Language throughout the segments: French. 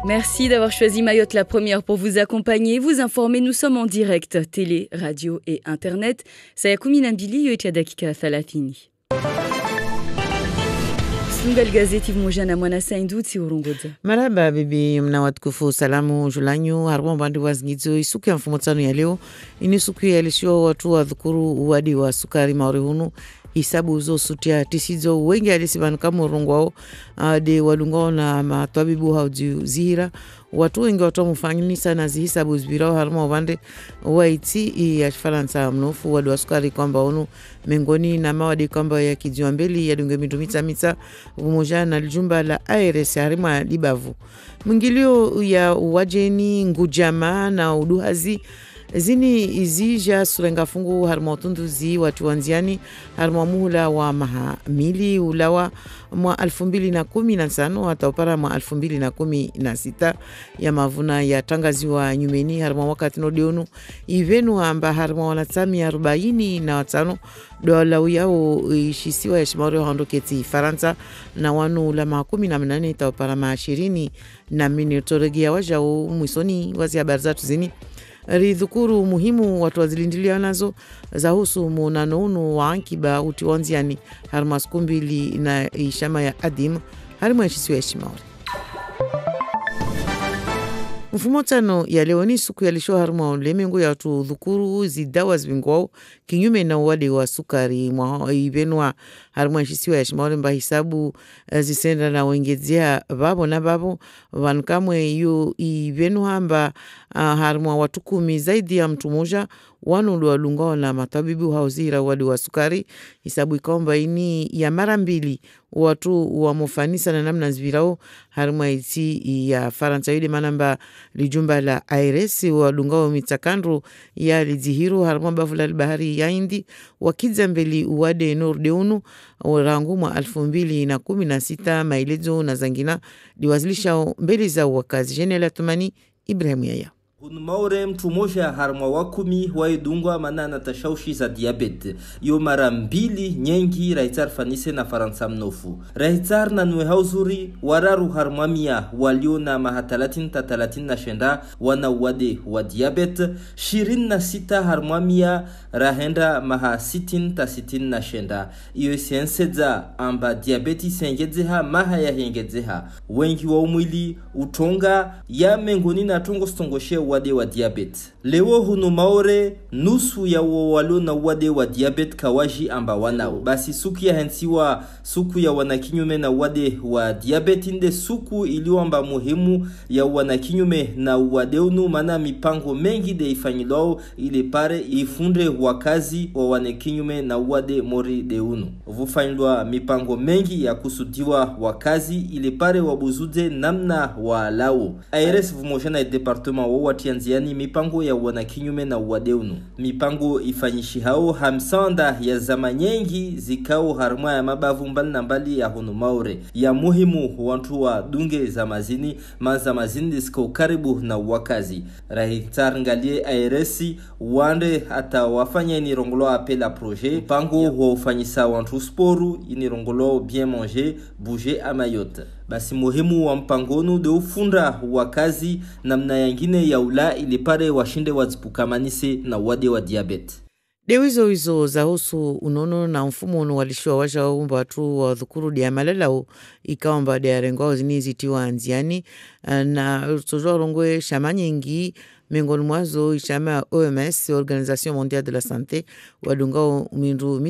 Merci d'avoir choisi Mayotte la première pour vous accompagner, vous informer. Nous sommes en direct, télé, radio et internet. Saya kumi na mbili yote ya dakika 30. Sungal gazeti vimojana mwana saindutsi urungoza. Maraba bibi mnawatukufu salamu julanyu harwa mbandi wazingizo isuku ya mfumo tano ya leo. Ini suku ya lisio watu wa dhukuru uwadi wa sukari maori hunu. Hisabu uzo sutia tisizo wengi alisibanu kama urungu wao de walungao na matuabibu hauju zihira. Watu wengi watu mufangini sana zihisabu zbirao haruma wabande waiti ya Faransa mnofu wadu wa sukari kwamba onu mengoni na mawadi kwamba ya kijiwa mbeli ya dunge mita umoja na ljumba la ARS harima libavu. Mwingilio ya wajeni ngujama na uduhazi zini izija surenga fungu harma utunduzi watu wanziani harma muhula wa mahamili ulawa mwa 2015 hata upara mwa 2016 ya mavuna ya tangazi wa nyumeni harma wakati nodeonu ivenu amba harma wanatami 45 dola uyao ishisiwa ya shimauri hondoketi Faransa na wanu ulama 18 hata upara ma 20 na minitoregia wajao mwisoni wazi habari zatu zini ridhukuru muhimu watu wazilindilia nazo za husu munanounu wa ankiba utiwanziani harmas kumbili na ishama ya adim harimu ya shisiwa ya shimauri. Mfumo tano ya leo ni suku ya lisho haruma ulemengu ya watu dhukuru zidawa zbingwao kinyume na uwade wa sukari ibenwa haruma shisiwa ya shimauri mba hisabu zisenda na wengezea babo na babo wankamwe yu ibenwa mba haruma watu 10 zaidi ya mtu moja wanu walungao na matabibu hauzira uwade wa sukari hisabu ikomba ini ya mara mbili watu wa mufanisa na namna zbirao haruma iti ya Faransa yude manamba lijumba la ARS walungao mitakandru ya lidzihiru haruma bavula bahari ya Hindi wakidza mbeli uwade nordeunu rangu mwa 2016 mailezo na zangina liwazilisha mbeli za wakazi. Jenela Tumani Ibrahim Yaya. Maure mtu moja harma wa 10 waidungwa manana tashaushi za diabete. Yo mara mbili nyengi raitar fanise na Faransa mnofu. Raitar na nwe hauzuri wararu harmamia walio na mahatalatin tatalatin na shenda wana wade wa diabete. 26 harmamia rahenda maha sitin ta sitin na shenda. Iyo sienseza amba diabeti sengedzeha maha ya hengedzeha. Wengi wa umwili utonga ya mengoni na tongo stongoshe wade wa diabete. Leo hunu maore nusu ya walo na wade wa diabete kawaji amba wanao. Basi suku ya hensiwa suku ya wanakinyume na wade wa diabete inde suku iliyo amba muhimu ya wanakinyume na wade unu mana mipango mengi de ifanyilao ile pare ifunde wakazi wa wanakinyume na wade mori de unu. Vufanyilwa mipango mengi ya kusudiwa wakazi ile pare wabuzude namna wa lao. ARS vumoshana departement wa watianziani mipango ya wanakinyume na wadeunu. Mipango ifanyishi hao hamsanda ya zama nyengi zikao harma ya mabavu mbali na mbali ya hunu maure. Ya muhimu wantu wa dunge za mazini manza mazini disko karibu na wakazi. Rahitar ngalie ARS wande hata wafanya inirongolo apela projet. Mipango wa ufanyisa wantu sporu inirongolo bien manger, bouger a Mayotte. Basi muhimu wa mpangonu de ufunda wakazi namna yangine ya ula ilipare washinde wazipukamanise na wade wa diabete. Dewizo hizo za husu unono na mfumo unuwalishwa washa umba watu wa dhukuru dia malalao ikawa mba dia rengwao zinizitiwa anziani na tujua rongwe shama nyingi mengoni mwazo ishama OMS Organisation Mondiale de la Santé wadungao mindu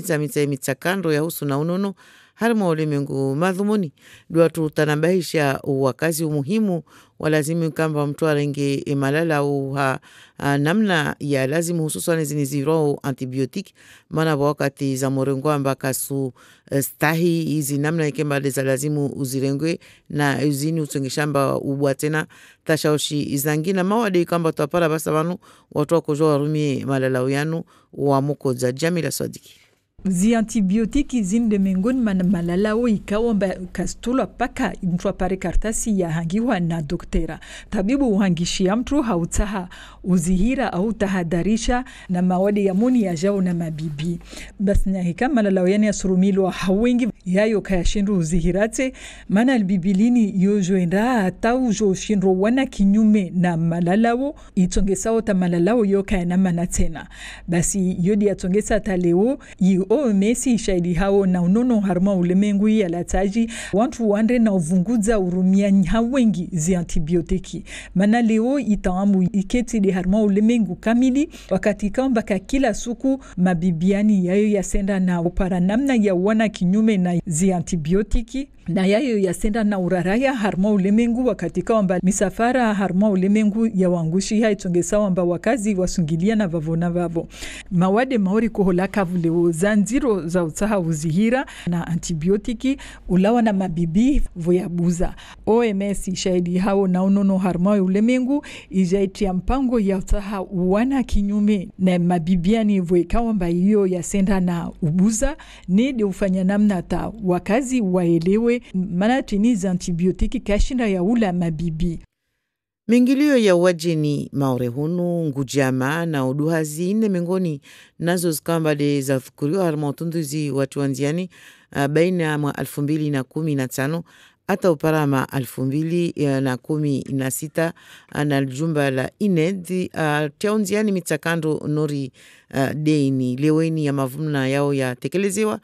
mitakando ya husu na unono harima ulimengu madhumuni duatu tanambahisha wakazi umuhimu walazimu kamba mtu arenge malala uha namna ya lazimu hususan ziniziro antibiotik mana wakati za morengo ambaka su stahi hizi namna ikemba za lazimu uzirengwe na uzini utungishamba ubwatena tashaushi izangina mawadi kamba tuapara basa wanu watu wakojoa warumie malala uyanu wa muko za Jamila Swadiki. zi antibiotiki zinde mengoni malalao ikawa mba kastula paka mtu apare kartasi ya hangiwa na doktera. Tabibu uhangishia mtu hautaha uzihira au tahadharisha na mawadi ya muni ya jao na mabibi. Basi na hika malalao yani ya surumilo hawengi yayo kaya shindu uzihirate mana albibilini yojoenda hata ujo shindu wana kinyume na malalao itongesa ota malalao yo kaya na manatena. Basi yodi atongesa taleo OMS ishaidi hao na unono harma ulemengu ya lataji wantu wande na uvunguza urumia nyawengi zi antibiotiki. Mana leo itaamu iketi di harma ulemengu kamili wakati kaumbaka kila suku mabibiani yayo yasenda na upara namna ya wana kinyume na zi antibiotiki na yayo yasenda na uraraya harma ulemengu wakati kaumbaka misafara harma ulemengu ya wangushi ya itongesa wamba wakazi wasungilia na vavona vavo. Mawade maori kuholaka vuleo zanziro za utaha uzihira na antibiotiki ulawa na mabibi voyabuza. OMS ishaidi hao na unono harma ulemengu ijaitia mpango ya utaha wana kinyume na mabibiani voikawa mba hiyo yasenda na ubuza nede ufanya namna ta wakazi waelewe manatiniza antibiotiki kashinda ya ula mabibi. Mingilio ya wajeni maorehunu, ngujama na uduhazi ine mingoni nazo zikambade za thukurio harma utunduzi watu wanziani baina mwa 2015 hata uparama 2016 na jumba la INED teonziani mitakando nori deini leweni ya mavumna yao ya tekelezewa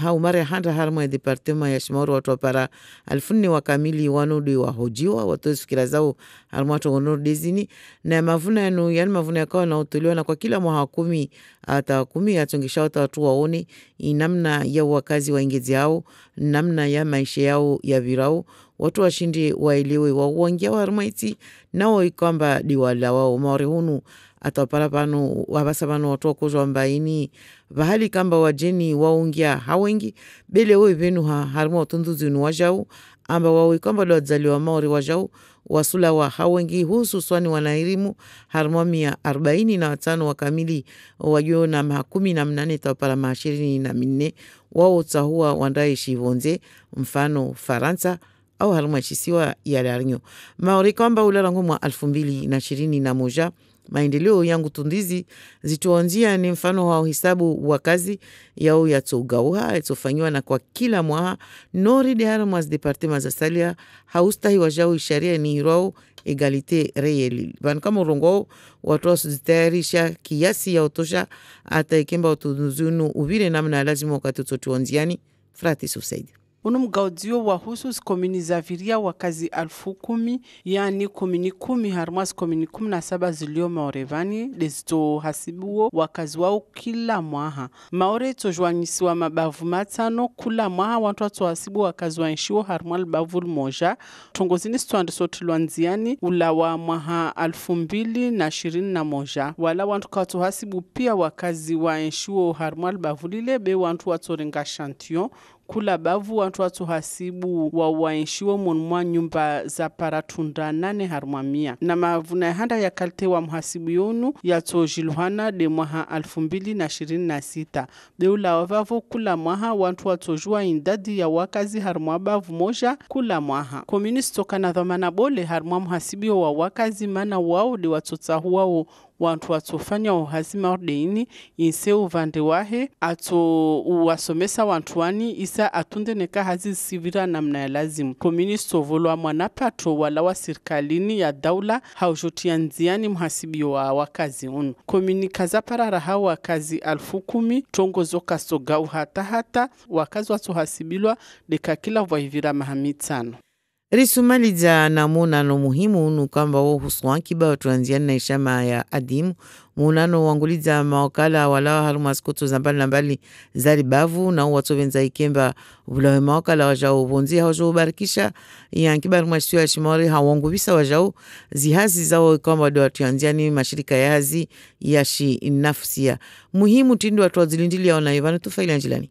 haumare handa harma ya departema ya shimauru watu wapara 1000 wakamili wanudi wa hojiwa watu fikira zao harma watu wanori dezini na mavuna yanu yani mavuna ya kawa na utuliwa na kwa kila mwaha 10 hata 10 atongisha watu waone namna ya wakazi waingezi hao namna ya maisha yao ya virao watu washindi waelewe wawangia warmaiti nao ikamba diwala wao maorehunu atapara pano wabasa pano watu wakozwa mbaini bahali kamba wajeni waungia hawengi bele wewe venu harma utunduzi wajau amba wawe kamba wadzaliwa maori wajau wasula wa hawengi hususwani wanairimu harma 145 wakamili wajo na 18 tapara 24 wao tahua wandaishi vonze mfano Faransa au harma chisiwa ya Larinyo. Maori kamba ularangu mwa 2021 maendeleo yangu tundizi zituanzia ni mfano wa hisabu wakazi yao ya togauha itofanyiwa na kwa kila mwaha nori de harmas departema za salia haustahi wajau sharia ni hirao egalite reyeli. Van kama urongo watu wasuzitayarisha kiasi ya otosha hata ikemba utuzunu uvire namna lazima wakati utotuanziani frati susaidi. Unumgaudio wa husus komini za viria wakazi 10,000 yani komini 10 harmas komini 17 zilio maorevani dezito hasibuo wakazi wao kila mwaha. Maore tojwanyisiwa mabavu matano kula mwaha watu watu hasibu wakazi wanshiwo harmal bavul moja. Tongozini stuandi sotiluanziani ula wa mwaha 2021. Wala wantu katu hasibu pia wakazi wanshiwo harmal bavulile be wantu watu renga shantion. Kula bavu wantu watu hasibu wa waenshiwo monumwa nyumba za paratunda 8 harma 100. Na mavuna handa ya kalte wa mhasibu yonu ya tojiluhana de mwaha 2026. Beula wavavo kula mwaha wantu watojua indadi ya wakazi harma bavu moja kula mwaha. Komunistoka na dhamana bole harma mhasibu wa wakazi mana wao de watotahuwao wantu watofanya uhazima ordeini inse uvande wahe ato uwasomesa wantuani isa atunde neka hazi sivira namna ya lazimu. Komunisto volwa mwanapato wala wa sirkalini ya daula haujotia nziani mhasibio wa wakazi unu. Komunikaza parara hao wakazi 10,000 tongo zoka sogau hata wakazi watu hasibilwa deka kila wahivira mahamitano. Risumaliza na munano muhimu nukamba huswa kiba watuanziani na ishama ya adimu. Munano wanguliza mawakala wala harumaskoto zambali mbali zari bavu na watovenza ikemba ulawe mawakala wajao vonzi haujo ubarikisha ya nkiba harumashio ya shimori hawangubisa wajao zihazi zao ikamba wadu watuanziani mashirika ya hazi ya shi nafsia. Muhimu tindu watu wazilindili ya wanaivano tufaili anjilani.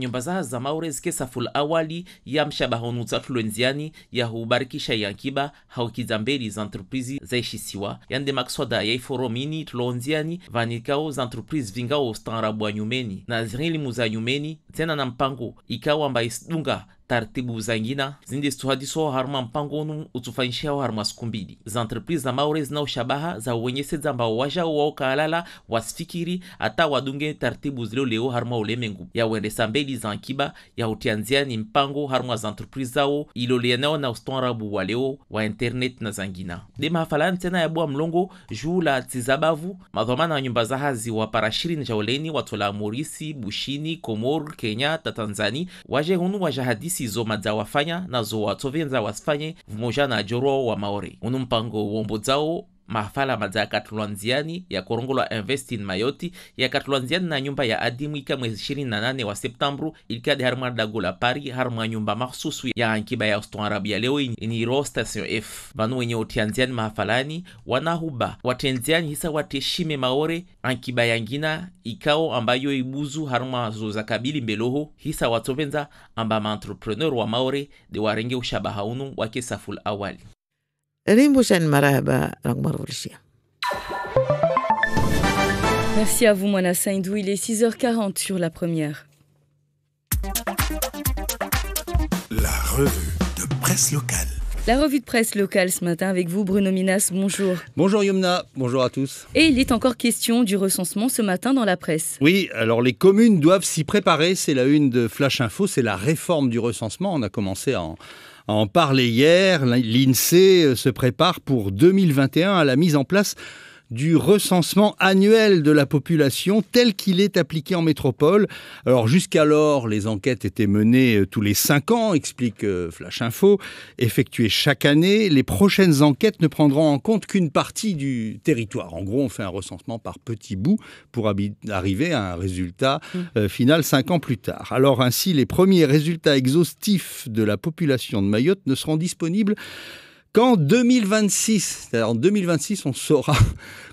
nyumba za Maore zikesaful awali ya mshabahonu tsatulwenziani ya hubarikisha yankiba haukiza mbeli za entreprise zaishisiwa yande makswada ya iforomini tulonziani vanikao za entreprise vingao stanrabu wa nyumeni na zirilimu za nyumeni tena na mpango ikawa mba isdunga taratibu zangina zindi stuhadiso harma mpango onu utufanyishia harma skumbili za entreprise za Maore zinao shabaha za uwenyese zamba waja wao kalala wasfikiri ata wadunge taratibu zileo leo harma ulemengu ya wendesa mbeli za nkiba ya utianziani mpango harma za entreprise zao iloleanao na ustanrabu wa leo wa internet na zangina dema hafalani tena ya bua mlongo juu la tizabavu madhomana wa nyumba za hazi wa parashirini jaoleni watola Morisi, Bushini, Komor, Kenya, Tanzania waje hunu waja hadisi zo madza wafanya na zo watovenza wasfanye vmoja na joro wa Maore unu mpango wombo zao mahafala madza katulwanziani ya korongolo invest in Mayoti ya katulwanziani na nyumba ya adimu ika mwezi 28 wa Septambru ilikade harma dagola Pari harma nyumba mahsusu ya ankiba ya Uston Arabia leo ini ro station F vanu wenye utianziani mahafalani wanahuba watenziani hisa wateshime Maore ankiba yangina ikao ambayo ibuzu harma zo za kabili mbeloho hisa watovenza amba ma-entrepreneur wa Maore de warenge ushabaha unu wake saful awali. Rimbo shan marahaba rangmarulishia. Merci à vous, Moana Saindou. Il est 6h40 sur la première. La revue de presse locale. La revue de presse locale ce matin avec vous, Bruno Minas. Bonjour. Bonjour Yumna, bonjour à tous. Et il est encore question du recensement ce matin dans la presse. Oui, alors les communes doivent s'y préparer. C'est la une de Flash Info, c'est la réforme du recensement. On a commencé à en parler hier. L'INSEE se prépare pour 2021 à la mise en place du recensement annuel de la population tel qu'il est appliqué en métropole. Alors jusqu'alors, les enquêtes étaient menées tous les 5 ans, explique Flash Info, effectuées chaque année. Les prochaines enquêtes ne prendront en compte qu'une partie du territoire. En gros, on fait un recensement par petits bouts pour arriver à un résultat final 5 ans plus tard. Alors ainsi, les premiers résultats exhaustifs de la population de Mayotte ne seront disponibles qu'en 2026. C'est-à-dire en 2026, on saura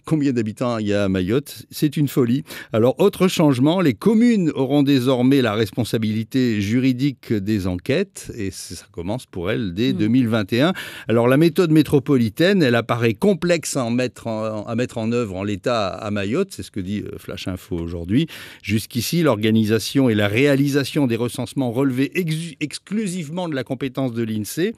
combien d'habitants il y a à Mayotte. C'est une folie. Alors, autre changement, les communes auront désormais la responsabilité juridique des enquêtes et ça commence pour elles dès 2021. Alors, la méthode métropolitaine, elle apparaît complexe à mettre en œuvre en l'état à Mayotte. C'est ce que dit Flash Info aujourd'hui. Jusqu'ici, l'organisation et la réalisation des recensements relevaient exclusivement de la compétence de l'INSEE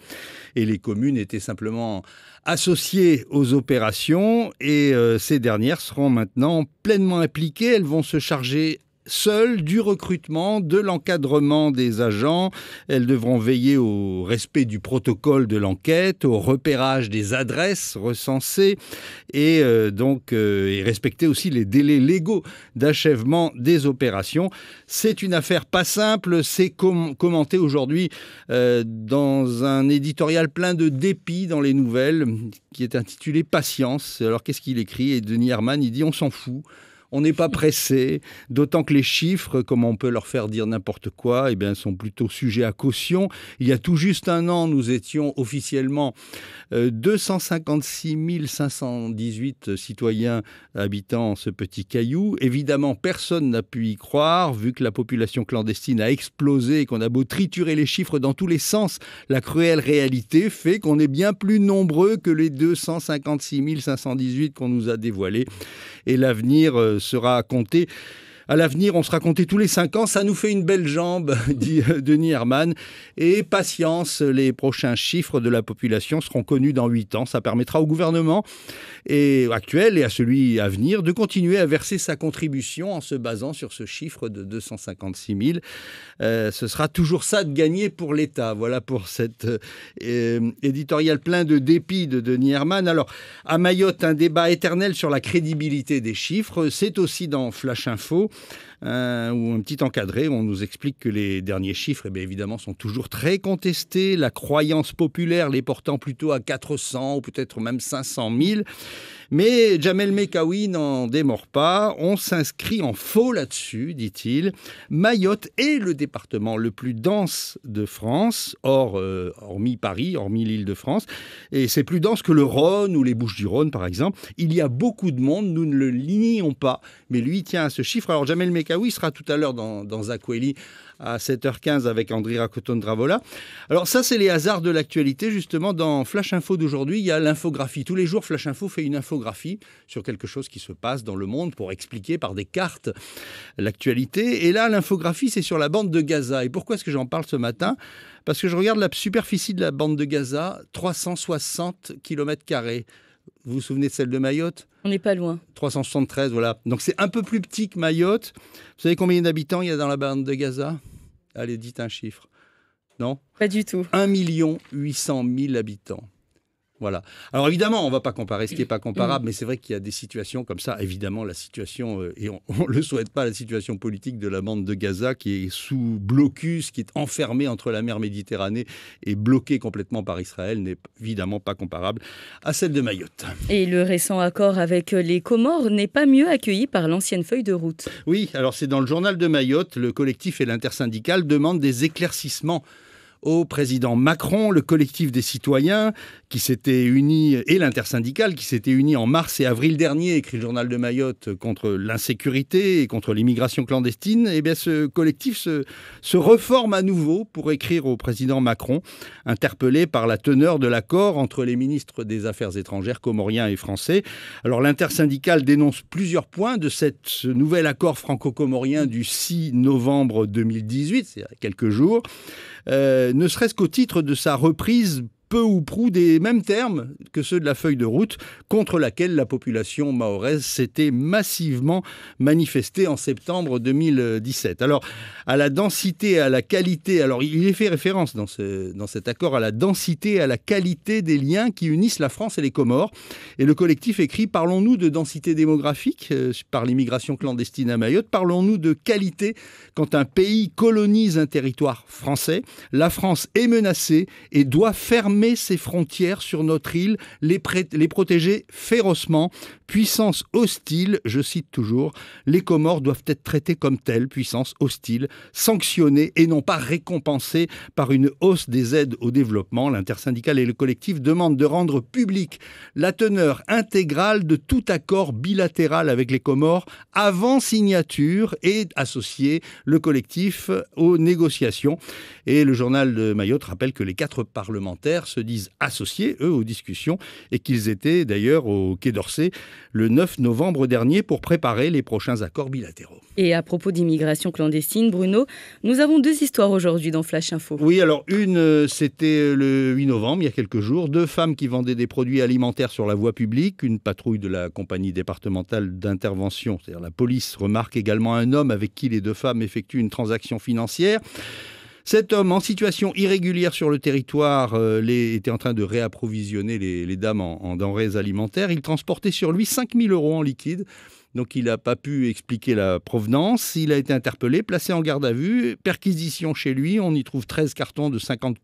et les communes étaient simplement associées aux opérations et ces dernières seront maintenant pleinement impliquées. Elles vont se charger seules du recrutement, de l'encadrement des agents. Elles devront veiller au respect du protocole de l'enquête, au repérage des adresses recensées et respecter aussi les délais légaux d'achèvement des opérations. C'est une affaire pas simple, c'est commenté aujourd'hui dans un éditorial plein de dépit dans les nouvelles qui est intitulé « Patience ». Alors qu'est-ce qu'il écrit? Et Denis Herman, il dit « On s'en fout ». On n'est pas pressé, d'autant que les chiffres, comme on peut leur faire dire n'importe quoi, sont plutôt sujets à caution. Il y a tout juste 1 an, nous étions officiellement 256 518 citoyens habitant ce petit caillou. Évidemment, personne n'a pu y croire, vu que la population clandestine a explosé et qu'on a beau triturer les chiffres dans tous les sens. La cruelle réalité fait qu'on est bien plus nombreux que les 256 518 qu'on nous a dévoilés. Et l'avenir sera compté. À l'avenir, on sera compté tous les 5 ans. Ça nous fait une belle jambe, dit Denis Herman. Et patience, les prochains chiffres de la population seront connus dans 8 ans. Ça permettra au gouvernement actuel et à celui à venir de continuer à verser sa contribution en se basant sur ce chiffre de 256 000. Ce sera toujours ça de gagner pour l'État. Voilà pour cet éditorial plein de dépit de Denis Herman. Alors, à Mayotte, un débat éternel sur la crédibilité des chiffres. C'est aussi dans Flash Info. Ou un petit encadré, on nous explique que les derniers chiffres, évidemment, sont toujours très contestés, la croyance populaire les portant plutôt à 400 ou peut-être même 500 000. Mais Jamel Mekawi n'en démord pas. On s'inscrit en faux là-dessus, dit-il. Mayotte est le département le plus dense de France, hormis Paris, hormis l'Île-de-France. Et c'est plus dense que le Rhône ou les Bouches-du-Rhône, par exemple. Il y a beaucoup de monde, nous ne le nions pas. Mais lui tient à ce chiffre. Alors Jamel Mekawi sera tout à l'heure dans Zakweli à 7h15 avec Andri Racoton-Dravola. Alors ça, c'est les hasards de l'actualité. Justement, dans Flash Info d'aujourd'hui, il y a l'infographie. Tous les jours, Flash Info fait une infographie sur quelque chose qui se passe dans le monde pour expliquer par des cartes l'actualité. Et là, l'infographie, c'est sur la bande de Gaza. Et pourquoi est-ce que j'en parle ce matin ? Parce que je regarde la superficie de la bande de Gaza, 360 km². Vous vous souvenez de celle de Mayotte ? On n'est pas loin. 373, voilà. Donc c'est un peu plus petit que Mayotte. Vous savez combien d'habitants il y a dans la bande de Gaza ? Allez, dites un chiffre. Non ? Pas du tout. 1 800 000 habitants. Voilà. Alors évidemment, on ne va pas comparer ce qui n'est pas comparable, mais c'est vrai qu'il y a des situations comme ça. Évidemment, la situation, et on ne le souhaite pas, la situation politique de la bande de Gaza qui est sous blocus, qui est enfermée entre la mer Méditerranée et bloquée complètement par Israël, n'est évidemment pas comparable à celle de Mayotte. Et le récent accord avec les Comores n'est pas mieux accueilli par l'ancienne feuille de route. Oui, alors c'est dans le journal de Mayotte, le collectif et l'intersyndicale demandent des éclaircissements au président Macron, le collectif des citoyens qui s'était uni, et l'intersyndicale qui s'était uni en mars et avril dernier, écrit le journal de Mayotte, contre l'insécurité et contre l'immigration clandestine. Eh bien, ce collectif se reforme à nouveau pour écrire au président Macron, interpellé par la teneur de l'accord entre les ministres des Affaires étrangères comoriens et français. Alors, l'intersyndicale dénonce plusieurs points de ce nouvel accord franco-comorien du 6 novembre 2018, c'est il y a quelques jours. Ne serait-ce qu'au titre de sa reprise peu ou prou des mêmes termes que ceux de la feuille de route contre laquelle la population mahoraise s'était massivement manifestée en septembre 2017. Alors, à la densité et à la qualité, alors il est fait référence dans cet accord à la densité et à la qualité des liens qui unissent la France et les Comores. Et le collectif écrit « Parlons-nous de densité démographique par l'immigration clandestine à Mayotte, parlons-nous de qualité quand un pays colonise un territoire français. La France est menacée et doit fermer ses frontières sur notre île, les protéger férocement. Puissance hostile, je cite toujours, les Comores doivent être traités comme telles, puissance hostile, sanctionnées et non pas récompensées par une hausse des aides au développement. L'intersyndicale et le collectif demandent de rendre publique la teneur intégrale de tout accord bilatéral avec les Comores avant signature et associer le collectif aux négociations. Et le journal de Mayotte rappelle que les 4 parlementaires se disent associés, eux, aux discussions et qu'ils étaient d'ailleurs au Quai d'Orsay le 9 novembre dernier pour préparer les prochains accords bilatéraux. Et à propos d'immigration clandestine, Bruno, nous avons 2 histoires aujourd'hui dans Flash Info. Oui, alors une, c'était le 8 novembre, il y a quelques jours. 2 femmes qui vendaient des produits alimentaires sur la voie publique. Une patrouille de la compagnie départementale d'intervention, c'est-à-dire la police, remarque également un homme avec qui les 2 femmes effectuent une transaction financière. Cet homme, en situation irrégulière sur le territoire, était en train de réapprovisionner les dames en denrées alimentaires. Il transportait sur lui 5 000 € en liquide. Donc il n'a pas pu expliquer la provenance. Il a été interpellé, placé en garde à vue. Perquisition chez lui, on y trouve 13 cartons de 50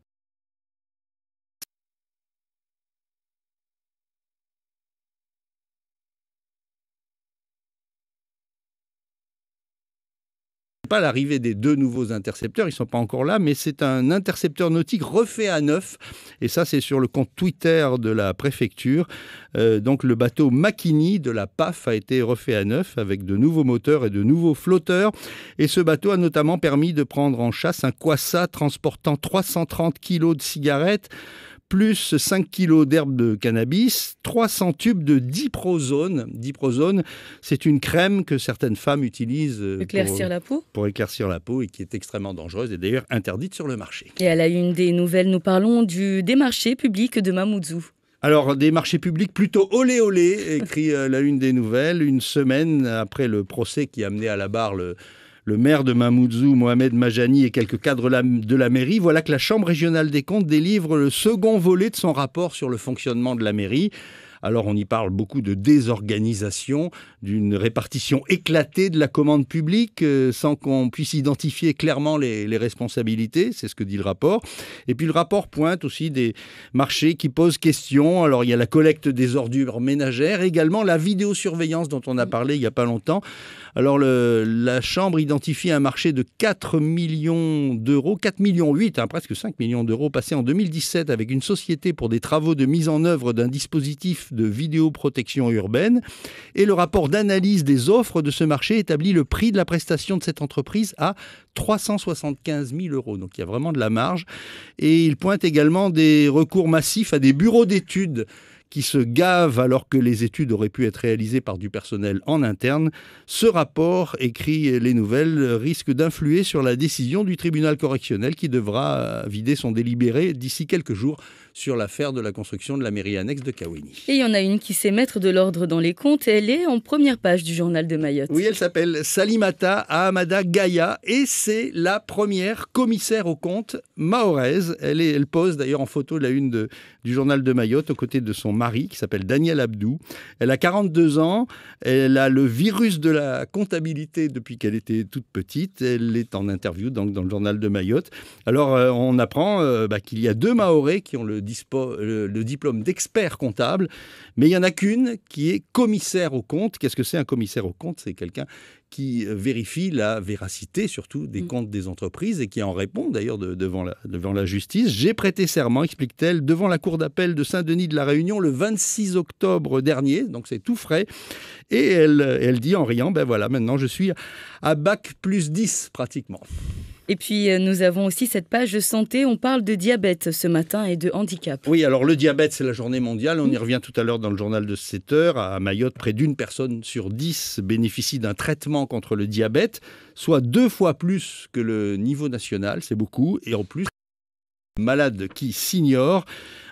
pas l'arrivée des 2 nouveaux intercepteurs, ils ne sont pas encore là, mais c'est un intercepteur nautique refait à neuf, et ça c'est sur le compte Twitter de la préfecture. Donc le bateau Makini de la PAF a été refait à neuf avec de nouveaux moteurs et de nouveaux flotteurs, et ce bateau a notamment permis de prendre en chasse un Kwassa transportant 330 kilos de cigarettes, plus 5 kilos d'herbe de cannabis, 300 tubes de diprozone. Diprozone, c'est une crème que certaines femmes utilisent pour éclaircir la peau et qui est extrêmement dangereuse et d'ailleurs interdite sur le marché. Et à la une des nouvelles, nous parlons des marchés publics de Mamoudzou. Alors, des marchés publics plutôt olé olé, écrit la une des nouvelles, une semaine après le procès qui a amené à la barre le maire de Mamoudzou, Mohamed Majani, et quelques cadres de la mairie. Voilà que la Chambre régionale des comptes délivre le second volet de son rapport sur le fonctionnement de la mairie. Alors on y parle beaucoup de désorganisation, d'une répartition éclatée de la commande publique sans qu'on puisse identifier clairement les responsabilités, c'est ce que dit le rapport. Et puis le rapport pointe aussi des marchés qui posent question. Alors il y a la collecte des ordures ménagères, également la vidéosurveillance dont on a parlé il n'y a pas longtemps. Alors la Chambre identifie un marché de 4 millions d'euros, 4,8 millions, presque 5 millions d'euros passés en 2017 avec une société pour des travaux de mise en œuvre d'un dispositif de vidéoprotection urbaine. Et le rapport d'analyse des offres de ce marché établit le prix de la prestation de cette entreprise à 375 000 €. Donc il y a vraiment de la marge. Et il pointe également des recours massifs à des bureaux d'études qui se gavent alors que les études auraient pu être réalisées par du personnel en interne. Ce rapport, écrit Les Nouvelles, risque d'influer sur la décision du tribunal correctionnel qui devra vider son délibéré d'ici quelques jours sur l'affaire de la construction de la mairie annexe de Kawéni. Et il y en a une qui sait mettre de l'ordre dans les comptes. Elle est en première page du journal de Mayotte. Oui, elle s'appelle Salimata Ahamada Gaya et c'est la première commissaire aux comptes mahoraise. Elle pose d'ailleurs en photo la une du journal de Mayotte aux côtés de son mari qui s'appelle Daniel Abdou. Elle a 42 ans, elle a le virus de la comptabilité depuis qu'elle était toute petite. Elle est en interview dans le journal de Mayotte. Alors on apprend qu'il y a 2 Mahorais qui ont le diplôme d'expert comptable, mais il n'y en a qu'une qui est commissaire aux comptes. Qu'est-ce que c'est un commissaire aux comptes ? C'est quelqu'un qui vérifie la véracité surtout des comptes des entreprises et qui en répond d'ailleurs devant la justice. J'ai prêté serment, explique-t-elle, devant la cour d'appel de Saint-Denis de la Réunion le 26 octobre dernier, donc c'est tout frais. Et elle dit en riant, voilà, maintenant je suis à bac plus 10 pratiquement. Et puis, nous avons aussi cette page de santé. On parle de diabète ce matin et de handicap. Oui, alors le diabète, c'est la journée mondiale. On y revient tout à l'heure dans le journal de 7 heures. À Mayotte, près d'1 personne sur 10 bénéficie d'un traitement contre le diabète, soit 2 fois plus que le niveau national. C'est beaucoup. Et en plus, malades qui s'ignorent.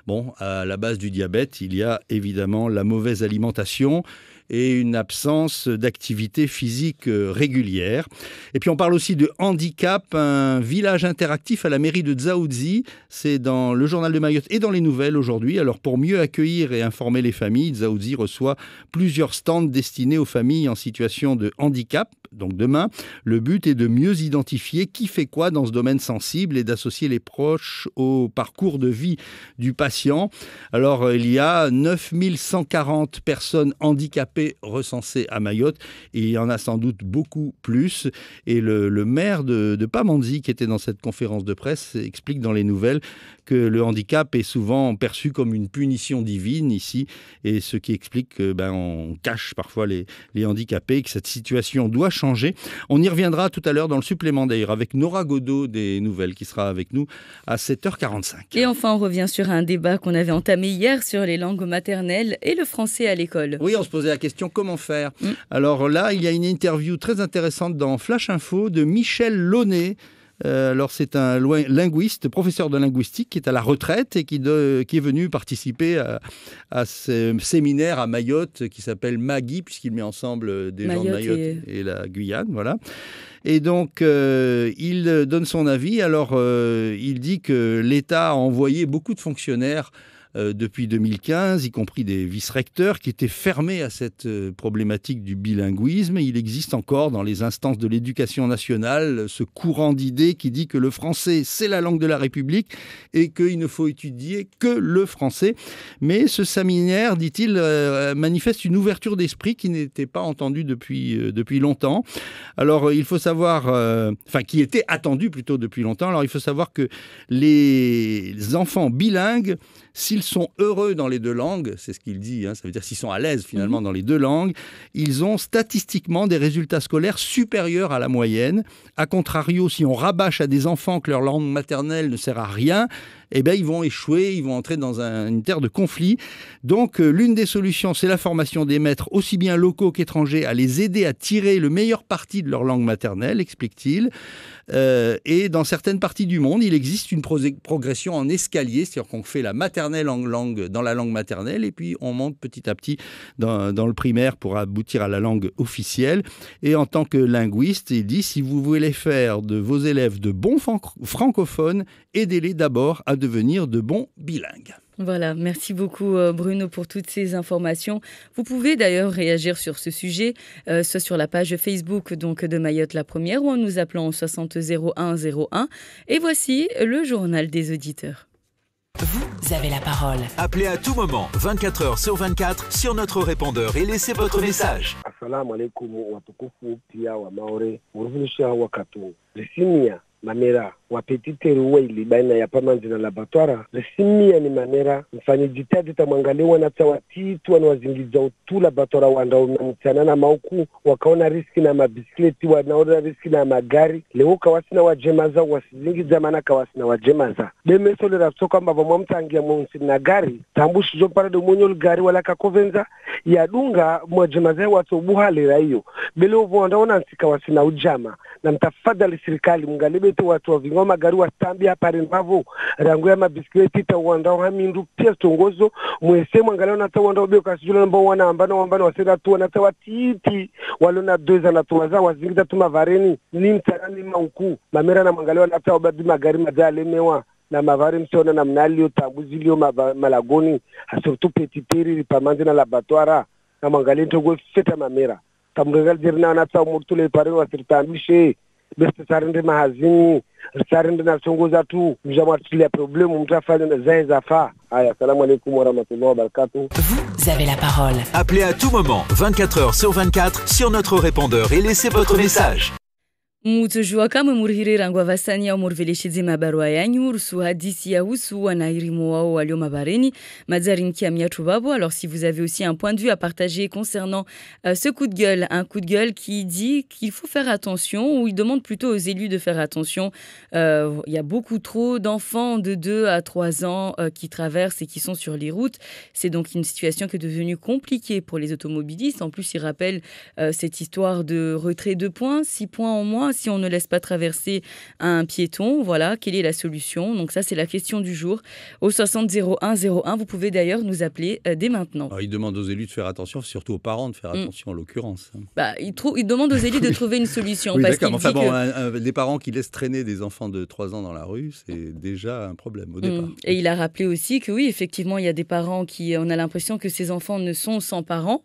Bon, à la base du diabète, il y a évidemment la mauvaise alimentation et une absence d'activité physique régulière. Et puis on parle aussi de handicap, un village interactif à la mairie de Dzaoudzi. C'est dans le journal de Mayotte et dans les nouvelles aujourd'hui. Alors pour mieux accueillir et informer les familles, Dzaoudzi reçoit plusieurs stands destinés aux familles en situation de handicap. Donc demain, le but est de mieux identifier qui fait quoi dans ce domaine sensible et d'associer les proches au parcours de vie du patient. Alors il y a 9140 personnes handicapées recensées à Mayotte et il y en a sans doute beaucoup plus. Et le maire de Pamandzi qui était dans cette conférence de presse explique dans les nouvelles que le handicap est souvent perçu comme une punition divine ici, et ce qui explique qu'on cache parfois les handicapés, que cette situation doit changer. On y reviendra tout à l'heure dans le supplément d'ailleurs avec Nora Godot des Nouvelles qui sera avec nous à 7h45. Et enfin, on revient sur un débat qu'on avait entamé hier sur les langues maternelles et le français à l'école. Oui, on se posait la question comment faire. Alors là, il y a une interview très intéressante dans Flash Info de Michel Launay. Alors c'est un linguiste, professeur de linguistique qui est à la retraite et qui est venu participer à ce séminaire à Mayotte qui s'appelle Magui, puisqu'il met ensemble des gens de Mayotte et la Guyane, voilà. Et donc, il donne son avis. Alors, il dit que l'État a envoyé beaucoup de fonctionnaires depuis 2015, y compris des vice-recteurs qui étaient fermés à cette problématique du bilinguisme. Il existe encore dans les instances de l'éducation nationale ce courant d'idées qui dit que le français, c'est la langue de la République et qu'il ne faut étudier que le français. Mais ce séminaire, dit-il, manifeste une ouverture d'esprit qui n'était pas entendue depuis longtemps. Alors, il faut savoir, qui était attendue plutôt depuis longtemps. Alors, il faut savoir que les enfants bilingues, s'ils sont heureux dans les 2 langues, c'est ce qu'il dit, ça veut dire s'ils sont à l'aise finalement dans les 2 langues, ils ont statistiquement des résultats scolaires supérieurs à la moyenne. A contrario, si on rabâche à des enfants que leur langue maternelle ne sert à rien, ils vont échouer, ils vont entrer dans une terre de conflit. Donc, l'une des solutions, c'est la formation des maîtres, aussi bien locaux qu'étrangers, à les aider à tirer le meilleur parti de leur langue maternelle, explique-t-il. Et dans certaines parties du monde, il existe une progression en escalier, c'est-à-dire qu'on fait la maternelle dans la langue maternelle, et puis on monte petit à petit dans le primaire pour aboutir à la langue officielle. Et en tant que linguiste, il dit, si vous voulez faire de vos élèves de bons francophones, aidez-les d'abord à devenir de bons bilingues. Voilà, merci beaucoup Bruno pour toutes ces informations. Vous pouvez d'ailleurs réagir sur ce sujet, soit sur la page Facebook donc, de Mayotte la Première ou en nous appelant au 60 01 01. Et voici le journal des auditeurs. Vous avez la parole. Appelez à tout moment, 24 heures sur 24, sur notre répondeur et laissez votre message. Assalamu alaikum watukufu pia wa Maore. Murufundisha wakatu. Lisinia Mamera wapetiteri waili baina ya pamanzi na laboratoire resimia ni manera mfanye jitadi tamwangalia wanata watitu wanawazingiza utu laboratoire wanda umemtana na mauku wakaona riski na mabisikleti wanaona riski na magari leo kawasina wajemaza wasizingiza maana kawasina wajemaza demesole rasoka mbavo mwamtangia mwonsi na gari tambushi jo parade mwenye gari wala kakovenza ya dunga mwajemaza watu buhalira hiyo bele uvonda unansika wasina ujama na mtafadhali serikali mngalibete watu wa vingoma gari wa stambi hapa rinvavo rangu ya mabisikleti ta uanda hamindu pia stongozo mwese mwangaleo na tawanda obio kasijula namba wana ambano wasenda tu wana tawatiti walona doza na tuwaza wazingiza tu mavareni ni mtarani mauku mamera na mwangaleo na tawa badi magari majale mewa na mavari msiona na mnalio tambuzi lio malagoni hasurtu petiteri ripamanzi na laboratoire na mwangaleo ntogo feta mamera tamregal jirna na tawa murtule pare wasirtambishe beste sarinde mahazini sarinde na songoza tu mjama tulia problemu mtafanya na zaiza fa aya assalamu alaykum wa rahmatullahi wa barakatuh. Vous avez la parole. Appelez à tout moment, 24 heures sur 24, sur notre répondeur et laissez votre message. Mutujua kamwe murihirira ngwa vasani au murveleshize mabarua yanyu rusu hadisi ya husu wanairimo wao walio mabareni mazari nkia miatu babo. Alors si vous avez aussi un point de vue à partager concernant ce coup de gueule, un coup de gueule qui dit qu'il faut faire attention, ou il demande plutôt aux élus de faire attention. Il y a beaucoup trop d'enfants de 2 à 3 ans qui traversent et qui sont sur les routes. C'est donc une situation qui est devenue compliquée pour les automobilistes. En plus, il rappelle cette histoire de retrait de points, 6 points en moins si on ne laisse pas traverser un piéton. Voilà, quelle est la solution? Donc ça, c'est la question du jour. Au 60 01 01, vous pouvez d'ailleurs nous appeler dès maintenant. Alors, il demande aux élus de faire attention, surtout aux parents de faire attention en l'occurrence. Bah, il demande aux élus de trouver une solution. Oui, parce d'accord. qu'il Enfin, des parents qui laissent traîner des enfants de 3 ans dans la rue, c'est déjà un problème au départ. Et il a rappelé aussi que oui, effectivement, il y a des parents qui, on a l'impression que ces enfants ne sont sans parents.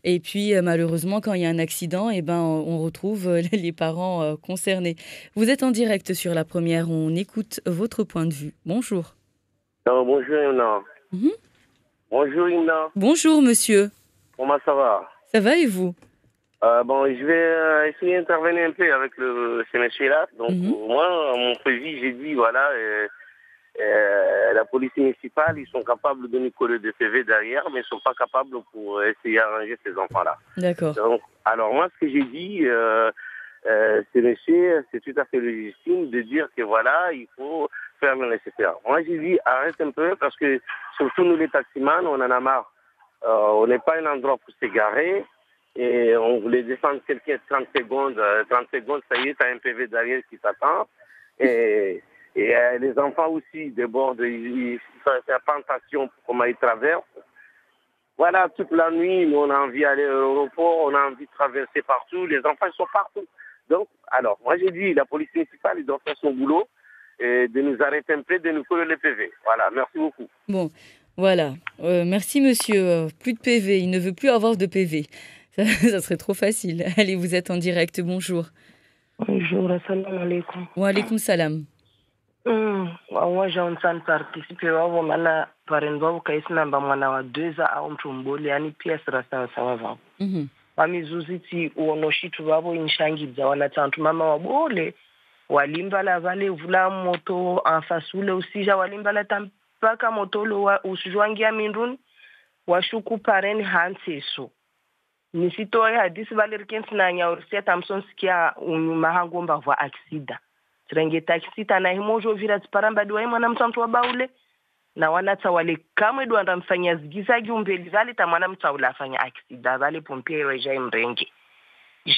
Et puis, malheureusement, quand il y a un accident, on retrouve les parents concernés. Vous êtes en direct sur La Première. On écoute votre point de vue. Bonjour. Bonjour, Ina. Bonjour, Ina. Bonjour, monsieur. Comment ça va? Ça va et vous? Je vais essayer d'intervenir un peu avec ce monsieur-là. Donc, moi, à mon prévis, j'ai dit, voilà... la police municipale, ils sont capables de nous coller des PV derrière, mais ils ne sont pas capables pour essayer d'arranger ces enfants-là. D'accord. Donc, alors moi, ce que j'ai dit, c'est monsieur, c'est tout à fait légitime de dire que voilà, il faut faire le nécessaire. Moi, j'ai dit, arrête un peu, parce que surtout nous les taximans, on en a marre. On n'est pas un endroit pour s'égarer, et on voulait descendre quelqu'un 30 secondes, ça y est, tu as un PV derrière qui t'attend, et les enfants aussi débordent, ils font tentation pour comment ils traversent. Voilà, toute la nuit, nous, on a envie d'aller à l'aéroport, on a envie de traverser partout, les enfants ils sont partout. Donc, alors, moi j'ai dit, la police municipale, ils doivent faire son boulot, et de nous arrêter un peu, de nous coller les PV. Voilà, merci beaucoup. Bon, voilà. Merci monsieur. Plus de PV, il ne veut plus avoir de PV. Ça serait trop facile. Allez, vous êtes en direct, bonjour. Bonjour, assalamu alaikum. Wa alaikum salam. Waja unsan participe wao maana parents wao kaisina mba mwana wa 2 au mtu mboli yani pia sirasa sawa vao. Wamizuziti uonoshitu wao inshangidza wanatantu mama wabole walimbala vale vula moto afasule usija walimbala tampaka moto lo usijwangia minduni washuku pareni hanseso. Nisito ya hadisi vale rikensi na nyaurisia Thompson sikia mahango mba vwa aksida. Trenge taxi tana himojo vira tsparamba diwa mwana mtu wa baule na wanata wale kamwe ndo andamfanya zigiza giumbeli vale ta mwana mtu ula afanya accident vale pompier reja mrenge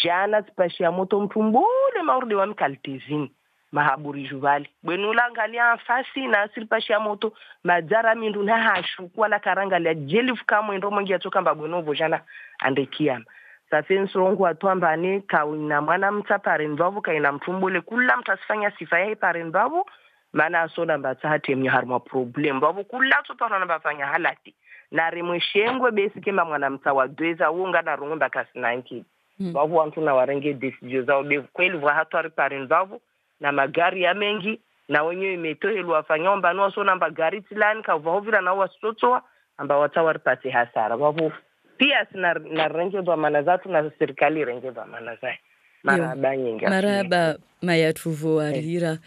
jana tsipashia moto mtumbule maurde wa mkaltezini mahaburi juvali bwenula angalia afasi na silpashia moto majara mindu na hashuku wala karangalia jelifu kamwe ndo mwengi atoka mbabwenovo jana andekiama safenso wangu atuambane kawina mwana mtapare mbavu kaina mtumbule kula mtasifanya sifa ya pare mbavu maana asona mbata hati mnyo harma problem mbavu kula tupana na bafanya halati na rimweshengwe besi kema mwana mtawa dweza uunga na rungu mbakasi 90 mbavu wantu na warenge desijio zao bevu kweli vwa hatu pare mbavu na magari ya mengi na wenye imetohelu wafanya mbanu asona mba gari tilani kawahovira na wasotoa amba watawari pati hasara mbavu pia na renge dhamana zatu na serikali renge dhamana zai. Marahaba nyingi. Marahaba Mayatuvo Arira.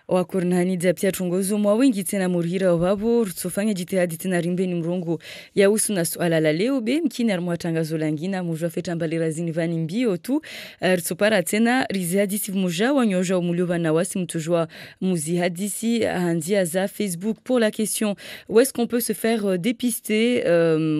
wakornani psiachongozo mwa wingi tena murhira wavo rutsofanya jitihadi tena rimbeni mrongo ya usu na swala la leo be mkini armwa tangazo langina mujwa feta mbalira zini vani mbio tu rutsopara tena rizi hadisi muja wanyoja umulioba na wasi mtujwa muzi hadisi handia za Facebook pour la question où est-ce qu'on peut se faire dépister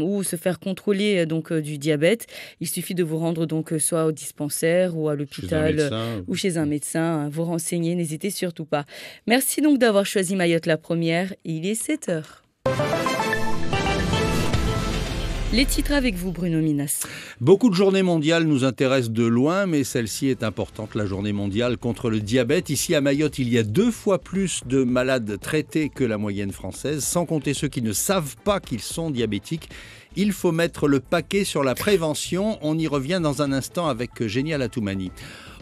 ou se faire contrôler donc du diabète. Il suffit de vous rendre donc soit au dispensaire ou à l'hôpital ou chez un médecin, vous renseigner, n'hésitez surtout pas. Merci donc d'avoir choisi Mayotte la première. Il est 7h. Les titres avec vous, Bruno Minas. Beaucoup de journées mondiales nous intéressent de loin, mais celle-ci est importante, la journée mondiale contre le diabète. Ici à Mayotte, il y a 2 fois plus de malades traités que la moyenne française, sans compter ceux qui ne savent pas qu'ils sont diabétiques. Il faut mettre le paquet sur la prévention. On y revient dans un instant avec Génial Atoumani.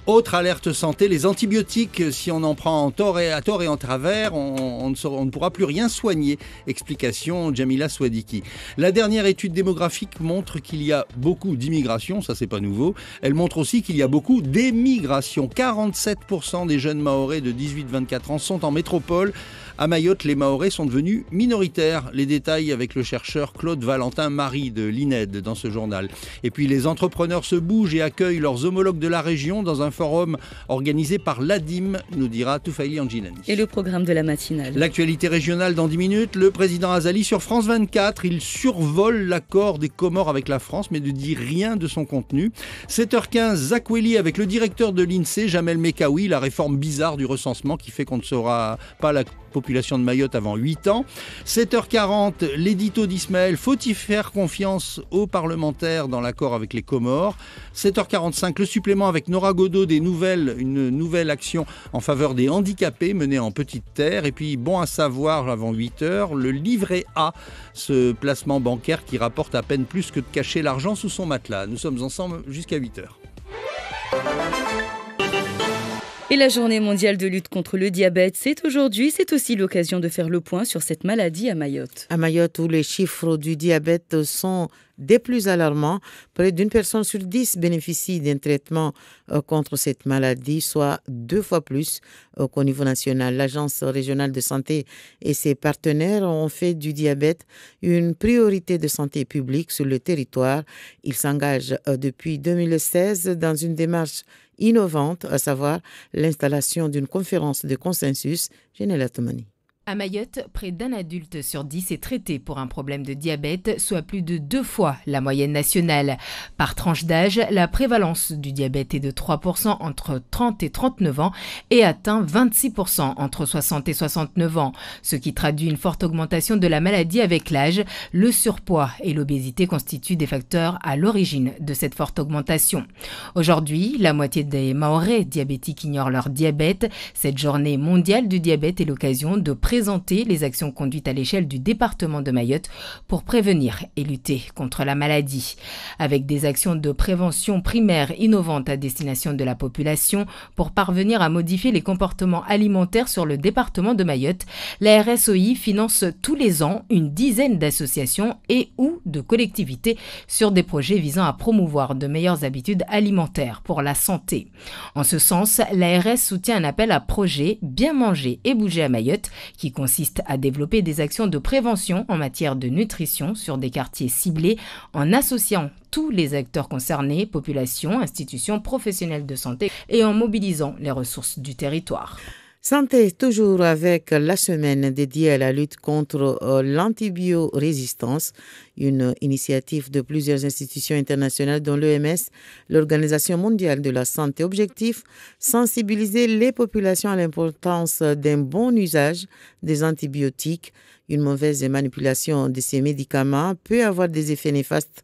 Autre alerte santé, les antibiotiques, si on en prend à tort et en travers, on ne pourra plus rien soigner. Explication Jamila Swadiki. La dernière étude démographique montre qu'il y a beaucoup d'immigration, ça c'est pas nouveau. Elle montre aussi qu'il y a beaucoup d'émigration. 47% des jeunes Mahorais de 18-24 ans sont en métropole. À Mayotte, les Mahorais sont devenus minoritaires. Les détails avec le chercheur Claude Valentin-Marie de l'INED dans ce journal. Et puis les entrepreneurs se bougent et accueillent leurs homologues de la région dans un forum organisé par l'ADIM, nous dira Toufaili Anginani. Et le programme de la matinale. L'actualité régionale dans 10 minutes. Le président Azali sur France 24. Il survole l'accord des Comores avec la France, mais ne dit rien de son contenu. 7h15, Zach Welly avec le directeur de l'INSEE, Jamel Mekaoui. La réforme bizarre du recensement qui fait qu'on ne saura pas la population de Mayotte avant 8 ans. 7h40, l'édito d'Ismaël. Faut-il faire confiance aux parlementaires dans l'accord avec les Comores? 7h45, le supplément avec Nora Godot, une nouvelle action en faveur des handicapés menée en petite terre. Et puis, bon à savoir, avant 8h, le livret A, ce placement bancaire qui rapporte à peine plus que de cacher l'argent sous son matelas. Nous sommes ensemble jusqu'à 8h. Et la journée mondiale de lutte contre le diabète, c'est aujourd'hui. C'est aussi l'occasion de faire le point sur cette maladie à Mayotte. À Mayotte, où les chiffres du diabète sont des plus alarmants, près d'une personne sur 10 bénéficie d'un traitement contre cette maladie, soit 2 fois plus qu'au niveau national. L'Agence régionale de santé et ses partenaires ont fait du diabète une priorité de santé publique sur le territoire. Ils s'engagent depuis 2016 dans une démarche innovante, à savoir l'installation d'une conférence de consensus. Génial Atoumani. À Mayotte, près d'un adulte sur 10 est traité pour un problème de diabète, soit plus de 2 fois la moyenne nationale. Par tranche d'âge, la prévalence du diabète est de 3% entre 30 et 39 ans et atteint 26% entre 60 et 69 ans, ce qui traduit une forte augmentation de la maladie avec l'âge. Le surpoids et l'obésité constituent des facteurs à l'origine de cette forte augmentation. Aujourd'hui, la moitié des Mahorais diabétiques ignorent leur diabète. Cette journée mondiale du diabète est l'occasion de présenter les actions conduites à l'échelle du département de Mayotte pour prévenir et lutter contre la maladie. Avec des actions de prévention primaire innovantes à destination de la population pour parvenir à modifier les comportements alimentaires sur le département de Mayotte, la RSOI finance tous les ans une dizaine d'associations et ou de collectivités sur des projets visant à promouvoir de meilleures habitudes alimentaires pour la santé. En ce sens, l'ARS soutient un appel à projet Bien manger et bouger à Mayotte qui consiste à développer des actions de prévention en matière de nutrition sur des quartiers ciblés en associant tous les acteurs concernés, population, institutions, professionnels de santé et en mobilisant les ressources du territoire. Santé, toujours avec la semaine dédiée à la lutte contre l'antibiorésistance, une initiative de plusieurs institutions internationales dont l'OMS, l'Organisation mondiale de la santé. Objectif, sensibiliser les populations à l'importance d'un bon usage des antibiotiques. Une mauvaise manipulation de ces médicaments peut avoir des effets néfastes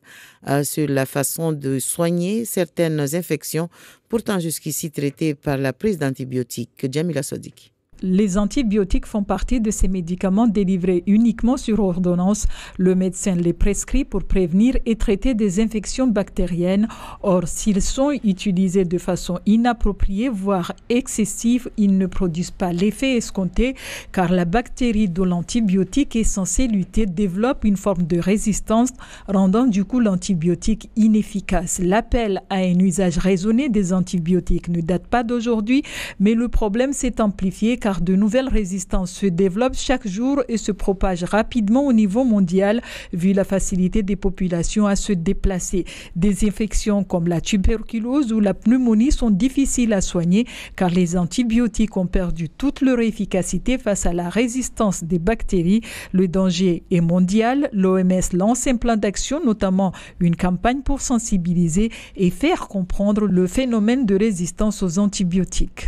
sur la façon de soigner certaines infections, pourtant jusqu'ici traitées par la prise d'antibiotiques. Jamila Swadiki. Les antibiotiques font partie de ces médicaments délivrés uniquement sur ordonnance. Le médecin les prescrit pour prévenir et traiter des infections bactériennes. Or, s'ils sont utilisés de façon inappropriée, voire excessive, ils ne produisent pas l'effet escompté car la bactérie dont l'antibiotique est censé lutter développe une forme de résistance, rendant du coup l'antibiotique inefficace. L'appel à un usage raisonné des antibiotiques ne date pas d'aujourd'hui, mais le problème s'est amplifié car car de nouvelles résistances se développent chaque jour et se propagent rapidement au niveau mondial vu la facilité des populations à se déplacer. Des infections comme la tuberculose ou la pneumonie sont difficiles à soigner car les antibiotiques ont perdu toute leur efficacité face à la résistance des bactéries. Le danger est mondial. L'OMS lance un plan d'action, notamment une campagne pour sensibiliser et faire comprendre le phénomène de résistance aux antibiotiques.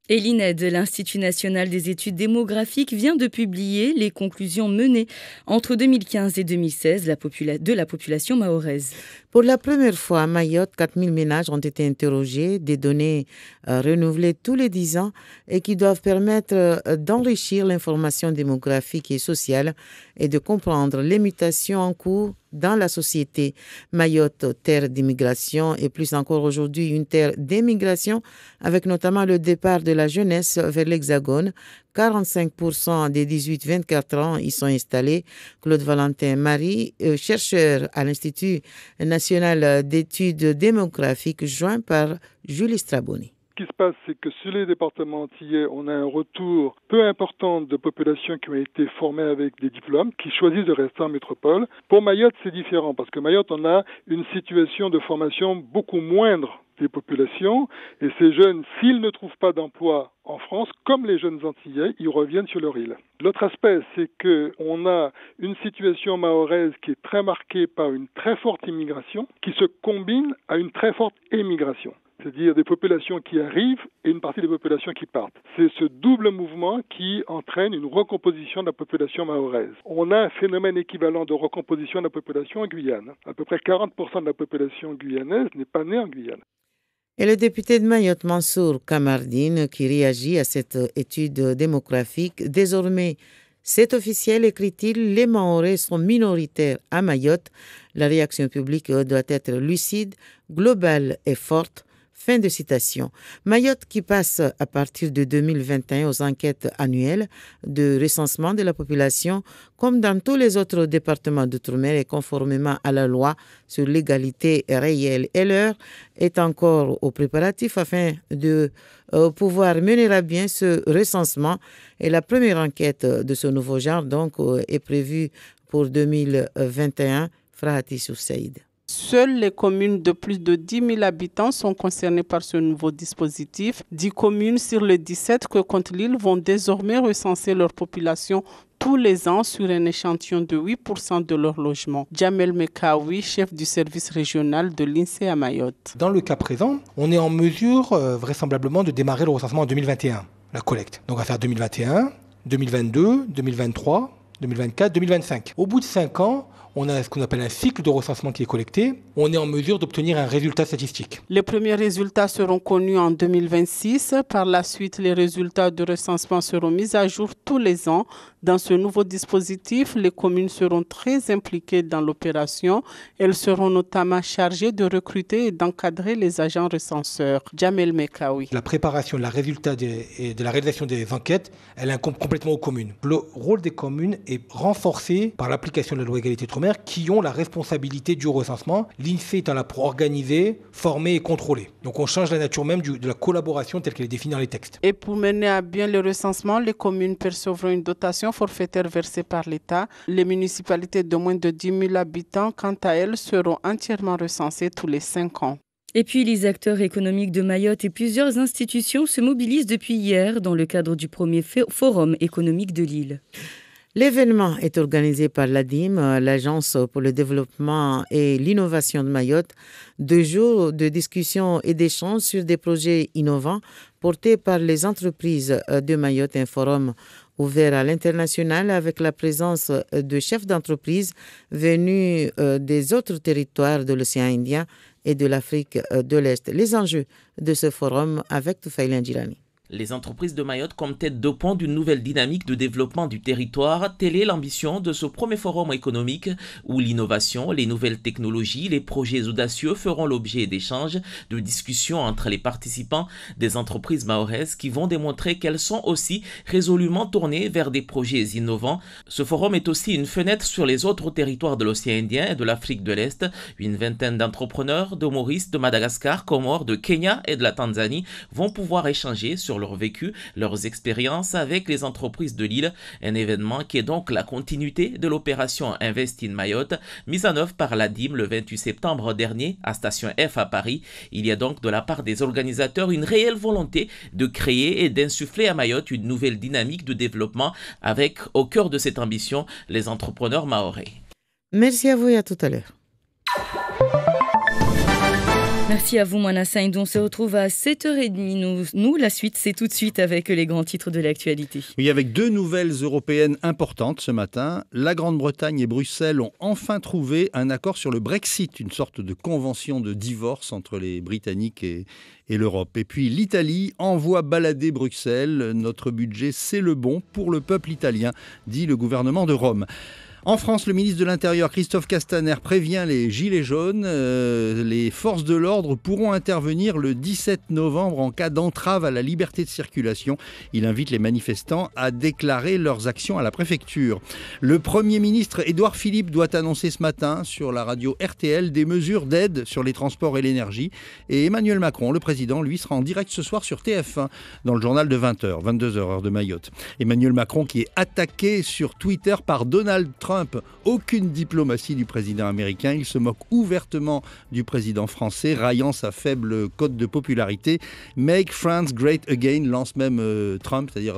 Et l'INED, l'Institut national des études démographiques, vient de publier les conclusions menées entre 2015 et 2016 de la population mahoraise. Pour la première fois, à Mayotte, 4000 ménages ont été interrogés, des données renouvelées tous les 10 ans et qui doivent permettre d'enrichir l'information démographique et sociale et de comprendre les mutations en cours dans la société. Mayotte, terre d'immigration et plus encore aujourd'hui une terre d'émigration avec notamment le départ de la jeunesse vers l'Hexagone. 45% des 18-24 ans y sont installés. Claude Valentin-Marie, chercheur à l'Institut national d'études démographiques, joint par Julie Straboni. Ce qui se passe, c'est que sur les départements antillais, on a un retour peu important de populations qui ont été formées avec des diplômes, qui choisissent de rester en métropole. Pour Mayotte, c'est différent, parce que Mayotte, on a une situation de formation beaucoup moindre des populations, et ces jeunes, s'ils ne trouvent pas d'emploi en France, comme les jeunes antillais, ils reviennent sur leur île. L'autre aspect, c'est qu'on a une situation mahoraise qui est très marquée par une très forte immigration, qui se combine à une très forte émigration. C'est-à-dire des populations qui arrivent et une partie des populations qui partent. C'est ce double mouvement qui entraîne une recomposition de la population mahoraise. On a un phénomène équivalent de recomposition de la population en Guyane. À peu près 40% de la population guyanaise n'est pas née en Guyane. Et le député de Mayotte, Mansour Kamardine, qui réagit à cette étude démographique, désormais, c'est officiel, écrit-il, les Mahorais sont minoritaires à Mayotte. La réaction publique doit être lucide, globale et forte. Fin de citation. Mayotte qui passe à partir de 2021 aux enquêtes annuelles de recensement de la population, comme dans tous les autres départements d'outre-mer et conformément à la loi sur l'égalité réelle. Et l'heure est encore aux préparatifs afin de pouvoir mener à bien ce recensement. Et la première enquête de ce nouveau genre donc est prévue pour 2021. Frahati Soussaïd. Seules les communes de plus de 10 000 habitants sont concernées par ce nouveau dispositif. 10 communes sur les 17 que compte l'île vont désormais recenser leur population tous les ans sur un échantillon de 8% de leur logement. Jamel Mekawi, chef du service régional de l'INSEE à Mayotte. Dans le cas présent, on est en mesure vraisemblablement de démarrer le recensement en 2021, la collecte. Donc on va faire 2021, 2022, 2023, 2024, 2025. Au bout de 5 ans, on a ce qu'on appelle un cycle de recensement qui est collecté. On est en mesure d'obtenir un résultat statistique. Les premiers résultats seront connus en 2026. Par la suite, les résultats de recensement seront mis à jour tous les ans. Dans ce nouveau dispositif, les communes seront très impliquées dans l'opération. Elles seront notamment chargées de recruter et d'encadrer les agents recenseurs. Jamel Mekawi. La préparation, la résultat et de la réalisation des enquêtes, elle incombe complètement aux communes. Le rôle des communes est renforcé par l'application de la loi égalité outre-mer qui ont la responsabilité du recensement. L'INSEE étant là pour organiser, former et contrôler. Donc on change la nature même de la collaboration telle qu'elle est définie dans les textes. Et pour mener à bien le recensement, les communes percevront une dotation forfaitaire versée par l'État. Les municipalités de moins de 10 000 habitants, quant à elles, seront entièrement recensées tous les 5 ans. Et puis, les acteurs économiques de Mayotte et plusieurs institutions se mobilisent depuis hier dans le cadre du premier forum économique de l'île. L'événement est organisé par l'ADIM, l'Agence pour le développement et l'innovation de Mayotte. 2 jours de discussions et d'échanges sur des projets innovants portés par les entreprises de Mayotte. Un forum ouvert à l'international avec la présence de chefs d'entreprise venus des autres territoires de l'océan Indien et de l'Afrique de l'Est. Les enjeux de ce forum avec Toufaïla Ndjilani. Les entreprises de Mayotte comme tête de pont d'une nouvelle dynamique de développement du territoire, telle est l'ambition de ce premier forum économique où l'innovation, les nouvelles technologies, les projets audacieux feront l'objet d'échanges, de discussions entre les participants des entreprises mahoraises qui vont démontrer qu'elles sont aussi résolument tournées vers des projets innovants. Ce forum est aussi une fenêtre sur les autres territoires de l'océan Indien et de l'Afrique de l'Est. Une vingtaine d'entrepreneurs de Maurice, de Madagascar, Comores, de Kenya et de la Tanzanie vont pouvoir échanger sur sur leur vécu, leurs expériences avec les entreprises de l'île. Un événement qui est donc la continuité de l'opération Invest in Mayotte, mise en œuvre par l'ADIM le 28 septembre dernier à Station F à Paris. Il y a donc de la part des organisateurs une réelle volonté de créer et d'insuffler à Mayotte une nouvelle dynamique de développement avec au cœur de cette ambition les entrepreneurs mahorais. Merci à vous et à tout à l'heure. Merci à vous, Moana Saïd. On se retrouve à 7h30. Nous, la suite, c'est tout de suite avec les grands titres de l'actualité. Oui, avec deux nouvelles européennes importantes ce matin. La Grande-Bretagne et Bruxelles ont enfin trouvé un accord sur le Brexit, une sorte de convention de divorce entre les Britanniques et l'Europe. Et puis l'Italie envoie balader Bruxelles. Notre budget, c'est le bon pour le peuple italien, dit le gouvernement de Rome. En France, le ministre de l'Intérieur, Christophe Castaner, prévient les Gilets jaunes. Les forces de l'ordre pourront intervenir le 17 novembre en cas d'entrave à la liberté de circulation. Il invite les manifestants à déclarer leurs actions à la préfecture. Le Premier ministre Édouard Philippe doit annoncer ce matin sur la radio RTL des mesures d'aide sur les transports et l'énergie. Et Emmanuel Macron, le président, lui, sera en direct ce soir sur TF1 dans le journal de 20h, 22h, heure de Mayotte. Emmanuel Macron qui est attaqué sur Twitter par Donald Trump. Aucune diplomatie du président américain. Il se moque ouvertement du président français, raillant sa faible cote de popularité. Make France Great Again, lance même Trump, c'est-à-dire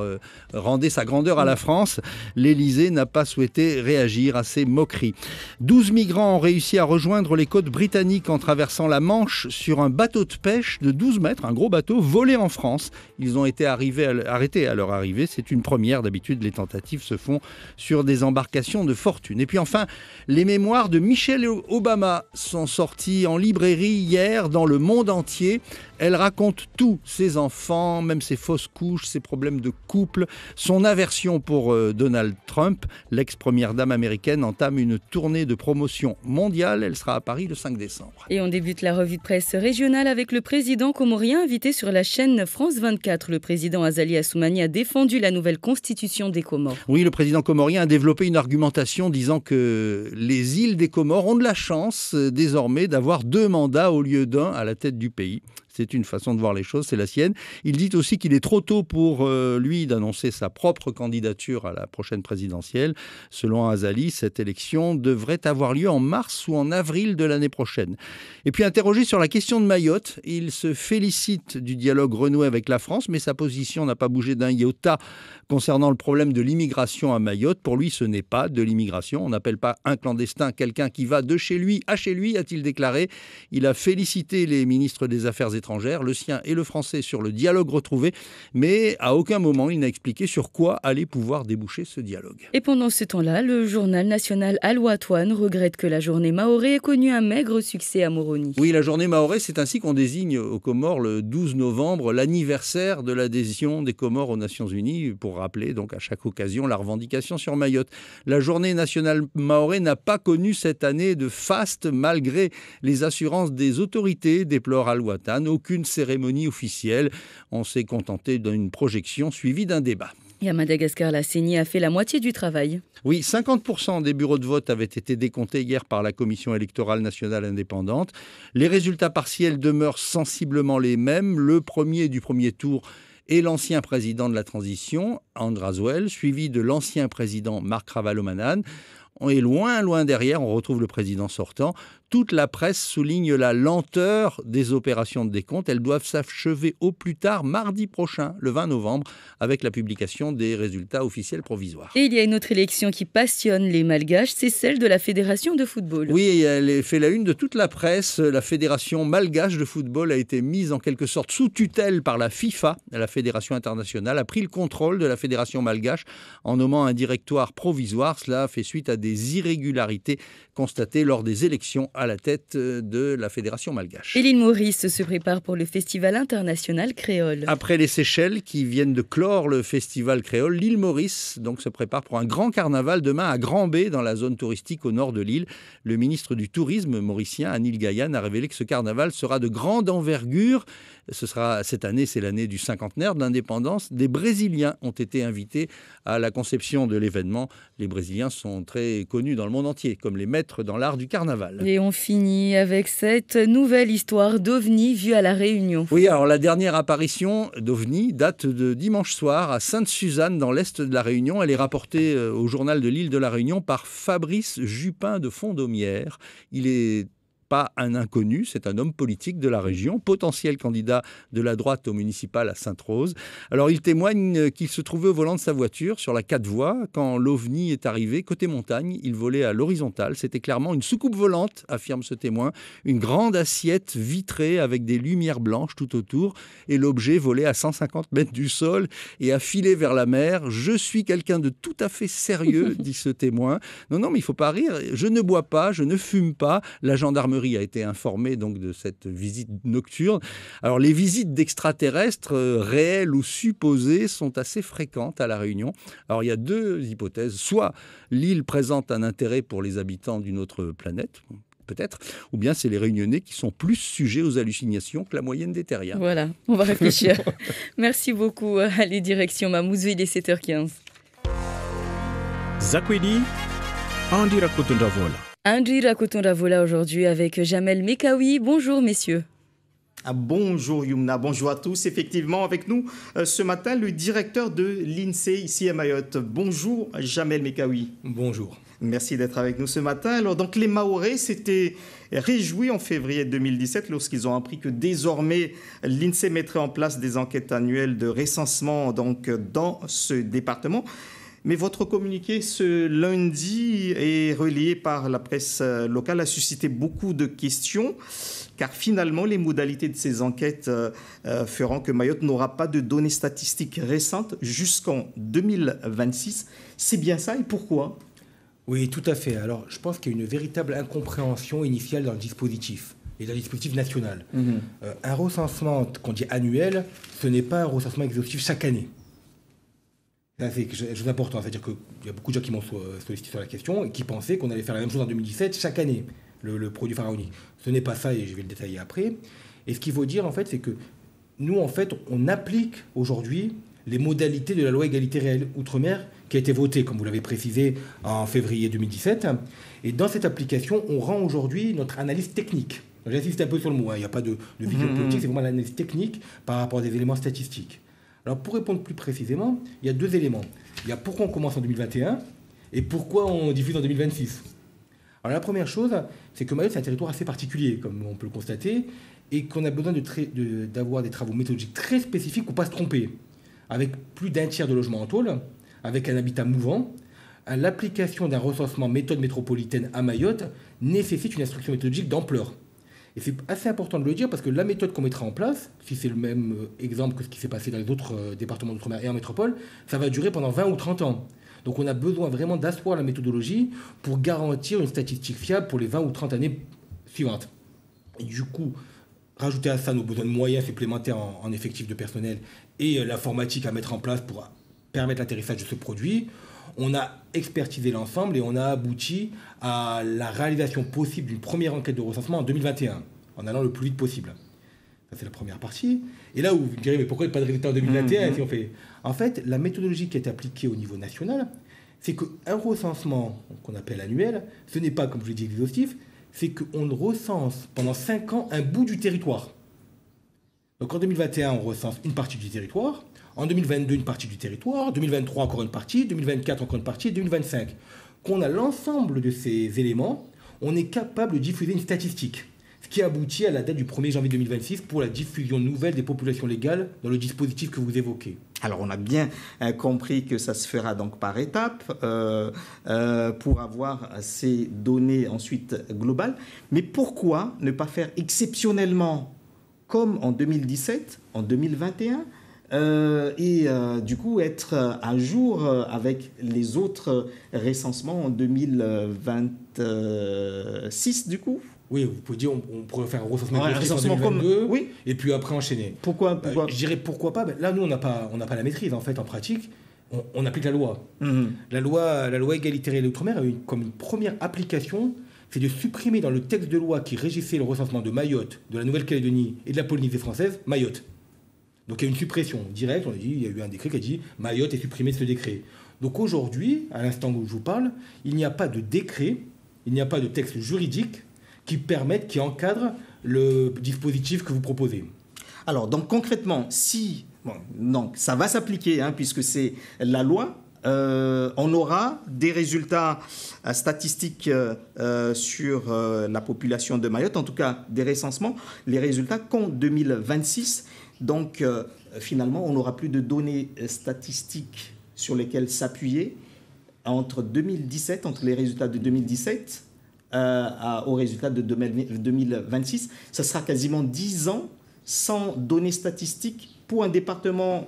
rendez sa grandeur à la France. L'Élysée n'a pas souhaité réagir à ces moqueries. 12 migrants ont réussi à rejoindre les côtes britanniques en traversant la Manche sur un bateau de pêche de 12 mètres, un gros bateau volé en France. Ils ont été arrêtés à leur arrivée. C'est une première. D'habitude, les tentatives se font sur des embarcations de fortune. Et puis enfin, les mémoires de Michelle Obama sont sorties en librairie hier dans le monde entier. Elle raconte tout, ses enfants, même ses fausses couches, ses problèmes de couple, son aversion pour Donald Trump. L'ex-première dame américaine entame une tournée de promotion mondiale. Elle sera à Paris le 5 décembre. Et on débute la revue de presse régionale avec le président comorien invité sur la chaîne France 24. Le président Azali Assoumani a défendu la nouvelle constitution des Comores. Oui, le président comorien a développé une argumentation disant que les îles des Comores ont de la chance désormais d'avoir 2 mandats au lieu d'1 à la tête du pays. C'est une façon de voir les choses, c'est la sienne. Il dit aussi qu'il est trop tôt pour lui d'annoncer sa propre candidature à la prochaine présidentielle. Selon Azali, cette élection devrait avoir lieu en mars ou en avril de l'année prochaine. Et puis interrogé sur la question de Mayotte, il se félicite du dialogue renoué avec la France, mais sa position n'a pas bougé d'un iota concernant le problème de l'immigration à Mayotte. Pour lui, ce n'est pas de l'immigration. On n'appelle pas un clandestin quelqu'un qui va de chez lui à chez lui, a-t-il déclaré. Il a félicité les ministres des Affaires étrangères, le sien et le français, sur le dialogue retrouvé, mais à aucun moment il n'a expliqué sur quoi allait pouvoir déboucher ce dialogue. Et pendant ce temps-là, le journal national Al-Watoune regrette que la journée mahorais ait connu un maigre succès à Moroni. Oui, la journée mahorais, c'est ainsi qu'on désigne aux Comores le 12 novembre l'anniversaire de l'adhésion des Comores aux Nations Unies, pour rappeler donc à chaque occasion la revendication sur Mayotte. La journée nationale mahorais n'a pas connu cette année de faste malgré les assurances des autorités, déplore Al-Watoune. Aucune cérémonie officielle. On s'est contenté d'une projection suivie d'un débat. Et à Madagascar, la CENI a fait la moitié du travail. Oui, 50% des bureaux de vote avaient été décomptés hier par la Commission électorale nationale indépendante. Les résultats partiels demeurent sensiblement les mêmes. Le premier du premier tour est l'ancien président de la transition, Andrazouel, suivi de l'ancien président Marc Ravalomanane. Et loin derrière, on retrouve le président sortant. Toute la presse souligne la lenteur des opérations de décompte. Elles doivent s'achever au plus tard mardi prochain, le 20 novembre, avec la publication des résultats officiels provisoires. Et il y a une autre élection qui passionne les Malgaches, c'est celle de la Fédération de football. Oui, elle fait la une de toute la presse. La Fédération malgache de football a été mise en quelque sorte sous tutelle par la FIFA. La Fédération internationale a pris le contrôle de la Fédération malgache en nommant un directoire provisoire. Cela fait suite à des irrégularités constatées lors des élections à la tête de la Fédération malgache. Et l'île Maurice se prépare pour le Festival international créole. Après les Seychelles qui viennent de clore le Festival créole, l'île Maurice donc se prépare pour un grand carnaval demain à Grand-Bay, dans la zone touristique au nord de l'île. Le ministre du Tourisme mauricien, Anil Gayan, a révélé que ce carnaval sera de grande envergure. Cette année, c'est l'année du cinquantenaire de l'indépendance. Des Brésiliens ont été invités à la conception de l'événement. Les Brésiliens sont très très connus dans le monde entier, comme les maîtres dans l'art du carnaval. Et on finit avec cette nouvelle histoire d'OVNI vue à La Réunion. Oui, alors la dernière apparition d'OVNI date de dimanche soir à Sainte-Suzanne, dans l'est de La Réunion. Elle est rapportée au journal de l'île de La Réunion par Fabrice Jupin de Fondomière. Il est pas un inconnu, c'est un homme politique de la région, potentiel candidat de la droite au municipal à Sainte-Rose. Alors il témoigne qu'il se trouvait au volant de sa voiture sur la 4 voies quand l'OVNI est arrivé côté montagne. Il volait à l'horizontale, c'était clairement une soucoupe volante, affirme ce témoin, une grande assiette vitrée avec des lumières blanches tout autour, et l'objet volait à 150 mètres du sol et a filé vers la mer. Je suis quelqu'un de tout à fait sérieux, dit ce témoin. Non, mais il ne faut pas rire, je ne bois pas, je ne fume pas. La gendarmerie a été informée donc de cette visite nocturne. Alors les visites d'extraterrestres réelles ou supposées sont assez fréquentes à La Réunion. Alors il y a deux hypothèses. Soit l'île présente un intérêt pour les habitants d'une autre planète, peut-être, ou bien c'est les Réunionnais qui sont plus sujets aux hallucinations que la moyenne des terriens. Voilà, on va réfléchir. Merci beaucoup. Allez, direction Mamoudzou, il est 7h15. Zakwedi, Andi Rakotunda Vola. Andi Rakotunda Vola aujourd'hui avec Jamel Mekawi. Bonjour messieurs. Bonjour Yumna, bonjour à tous. Effectivement, avec nous ce matin, le directeur de l'INSEE ici à Mayotte. Bonjour Jamel Mekawi. Bonjour. Merci d'être avec nous ce matin. Alors donc les Mahorais s'étaient réjouis en février 2017 lorsqu'ils ont appris que désormais l'INSEE mettrait en place des enquêtes annuelles de recensement donc dans ce département. Mais votre communiqué ce lundi est relayé par la presse locale, a suscité beaucoup de questions, car finalement les modalités de ces enquêtes feront que Mayotte n'aura pas de données statistiques récentes jusqu'en 2026. C'est bien ça, et pourquoi ? Oui, tout à fait. Alors je pense qu'il y a une véritable incompréhension initiale dans le dispositif, et dans le dispositif national. Un recensement qu'on dit annuel, ce n'est pas un recensement exhaustif chaque année. C'est quelque chose d'important, c'est-à-dire qu'il y a beaucoup de gens qui m'ont sollicité sur la question et qui pensaient qu'on allait faire la même chose en 2017 chaque année, le produit pharaonique. Ce n'est pas ça, et je vais le détailler après. Et ce qu'il faut dire, en fait, c'est que nous, en fait, on applique aujourd'hui les modalités de la loi égalité réelle outre-mer qui a été votée, comme vous l'avez précisé, en février 2017. Et dans cette application, on rend aujourd'hui notre analyse technique. J'insiste un peu sur le mot, il n'y a pas de vision politique, c'est vraiment l'analyse technique par rapport à des éléments statistiques. Alors, pour répondre plus précisément, il y a deux éléments. Il y a pourquoi on commence en 2021 et pourquoi on diffuse en 2026. Alors, la première chose, c'est que Mayotte, c'est un territoire assez particulier, comme on peut le constater, et qu'on a besoin d'avoir des travaux méthodologiques très spécifiques pour ne pas se tromper. Avec plus d'un tiers de logements en tôle, avec un habitat mouvant, l'application d'un recensement méthode métropolitaine à Mayotte nécessite une instruction méthodologique d'ampleur. Et c'est assez important de le dire parce que la méthode qu'on mettra en place, si c'est le même exemple que ce qui s'est passé dans les autres départements d'outre-mer et en métropole, ça va durer pendant 20 ou 30 ans. Donc on a besoin vraiment d'asseoir la méthodologie pour garantir une statistique fiable pour les 20 ou 30 années suivantes. Et du coup, rajouter à ça nos besoins de moyens supplémentaires en effectifs de personnel et l'informatique à mettre en place pour permettre l'atterrissage de ce produit, on a expertisé l'ensemble et on a abouti à la réalisation possible d'une première enquête de recensement en 2021, en allant le plus vite possible. Ça, c'est la première partie. Et là où vous me direz, mais pourquoi il n'y a pas de résultat en 2021 si on fait... En fait, la méthodologie qui est appliquée au niveau national, c'est qu'un recensement qu'on appelle annuel, ce n'est pas, comme je l'ai dit, exhaustif, c'est qu'on recense pendant 5 ans un bout du territoire. Donc en 2021, on recense une partie du territoire. En 2022, une partie du territoire, 2023, encore une partie, 2024, encore une partie, et 2025. Qu'on a l'ensemble de ces éléments, on est capable de diffuser une statistique, ce qui aboutit à la date du 1er janvier 2026 pour la diffusion nouvelle des populations légales dans le dispositif que vous évoquez. Alors on a bien compris que ça se fera donc par étapes pour avoir ces données ensuite globales. Mais pourquoi ne pas faire exceptionnellement comme en 2017, en 2021 du coup être à jour avec les autres recensements en 2026 du coup. Oui, vous pouvez dire on pourrait faire un recensement en 2022 comme... oui. Et puis après enchaîner. Pourquoi je dirais pourquoi pas. Là, nous, on n'a pas la maîtrise en fait en pratique. On applique la loi. La loi égalité réelle outre-mer a eu comme une première application, c'est de supprimer dans le texte de loi qui régissait le recensement de Mayotte, de la Nouvelle-Calédonie et de la Polynésie française, Mayotte. Donc il y a une suppression directe, on a dit, il y a eu un décret qui a dit Mayotte est supprimé de ce décret. Donc aujourd'hui, à l'instant où je vous parle, il n'y a pas de décret, il n'y a pas de texte juridique qui encadre le dispositif que vous proposez. Alors, donc concrètement, donc ça va s'appliquer, puisque c'est la loi. On aura des résultats statistiques sur la population de Mayotte, en tout cas des recensements, les résultats qu'en 2026. Donc, finalement, on n'aura plus de données statistiques sur lesquelles s'appuyer entre les résultats de 2017 aux résultats de 2026. Ça sera quasiment 10 ans sans données statistiques pour un département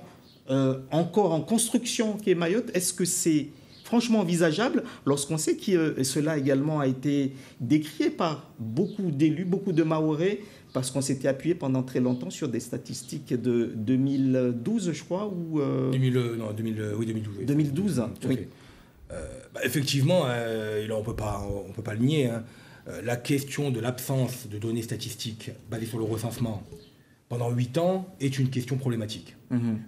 encore en construction qu'est Mayotte. Est-ce que c'est franchement envisageable lorsqu'on sait que cela également a été décrié par beaucoup d'élus, beaucoup de Mahorais, parce qu'on s'était appuyé pendant très longtemps sur des statistiques de 2012, je crois, ou 2012. Oui. 2012, oui. Effectivement, on ne peut pas le nier. La question de l'absence de données statistiques basées sur le recensement pendant 8 ans est une question problématique.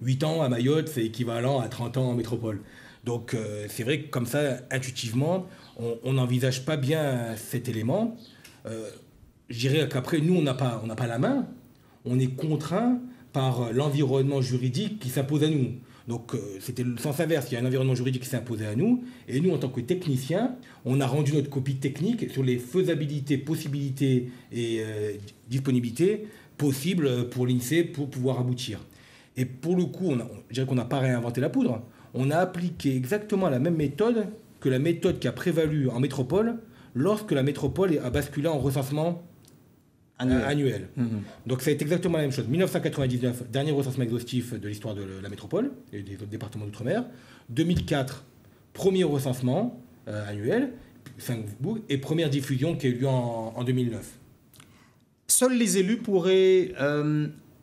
8 ans à Mayotte, c'est équivalent à 30 ans en métropole. Donc c'est vrai que comme ça, intuitivement, on n'envisage pas bien cet élément. Je dirais qu'après, nous, on n'a pas la main. On est contraint par l'environnement juridique qui s'impose à nous. Donc c'était le sens inverse, il y a un environnement juridique qui s'est imposé à nous, et nous en tant que techniciens, on a rendu notre copie technique sur les faisabilités, possibilités et disponibilités possibles pour l'INSEE pour pouvoir aboutir. Et pour le coup, je dirais qu'on n'a pas réinventé la poudre, on a appliqué exactement la même méthode que la méthode qui a prévalu en métropole lorsque la métropole a basculé en recensement annuel. Donc ça a été exactement la même chose. 1999, dernier recensement exhaustif de l'histoire de la métropole et des autres départements d'outre-mer. 2004, premier recensement annuel, Saint-Bourg, et première diffusion qui a eu lieu en 2009. Seuls les élus pourraient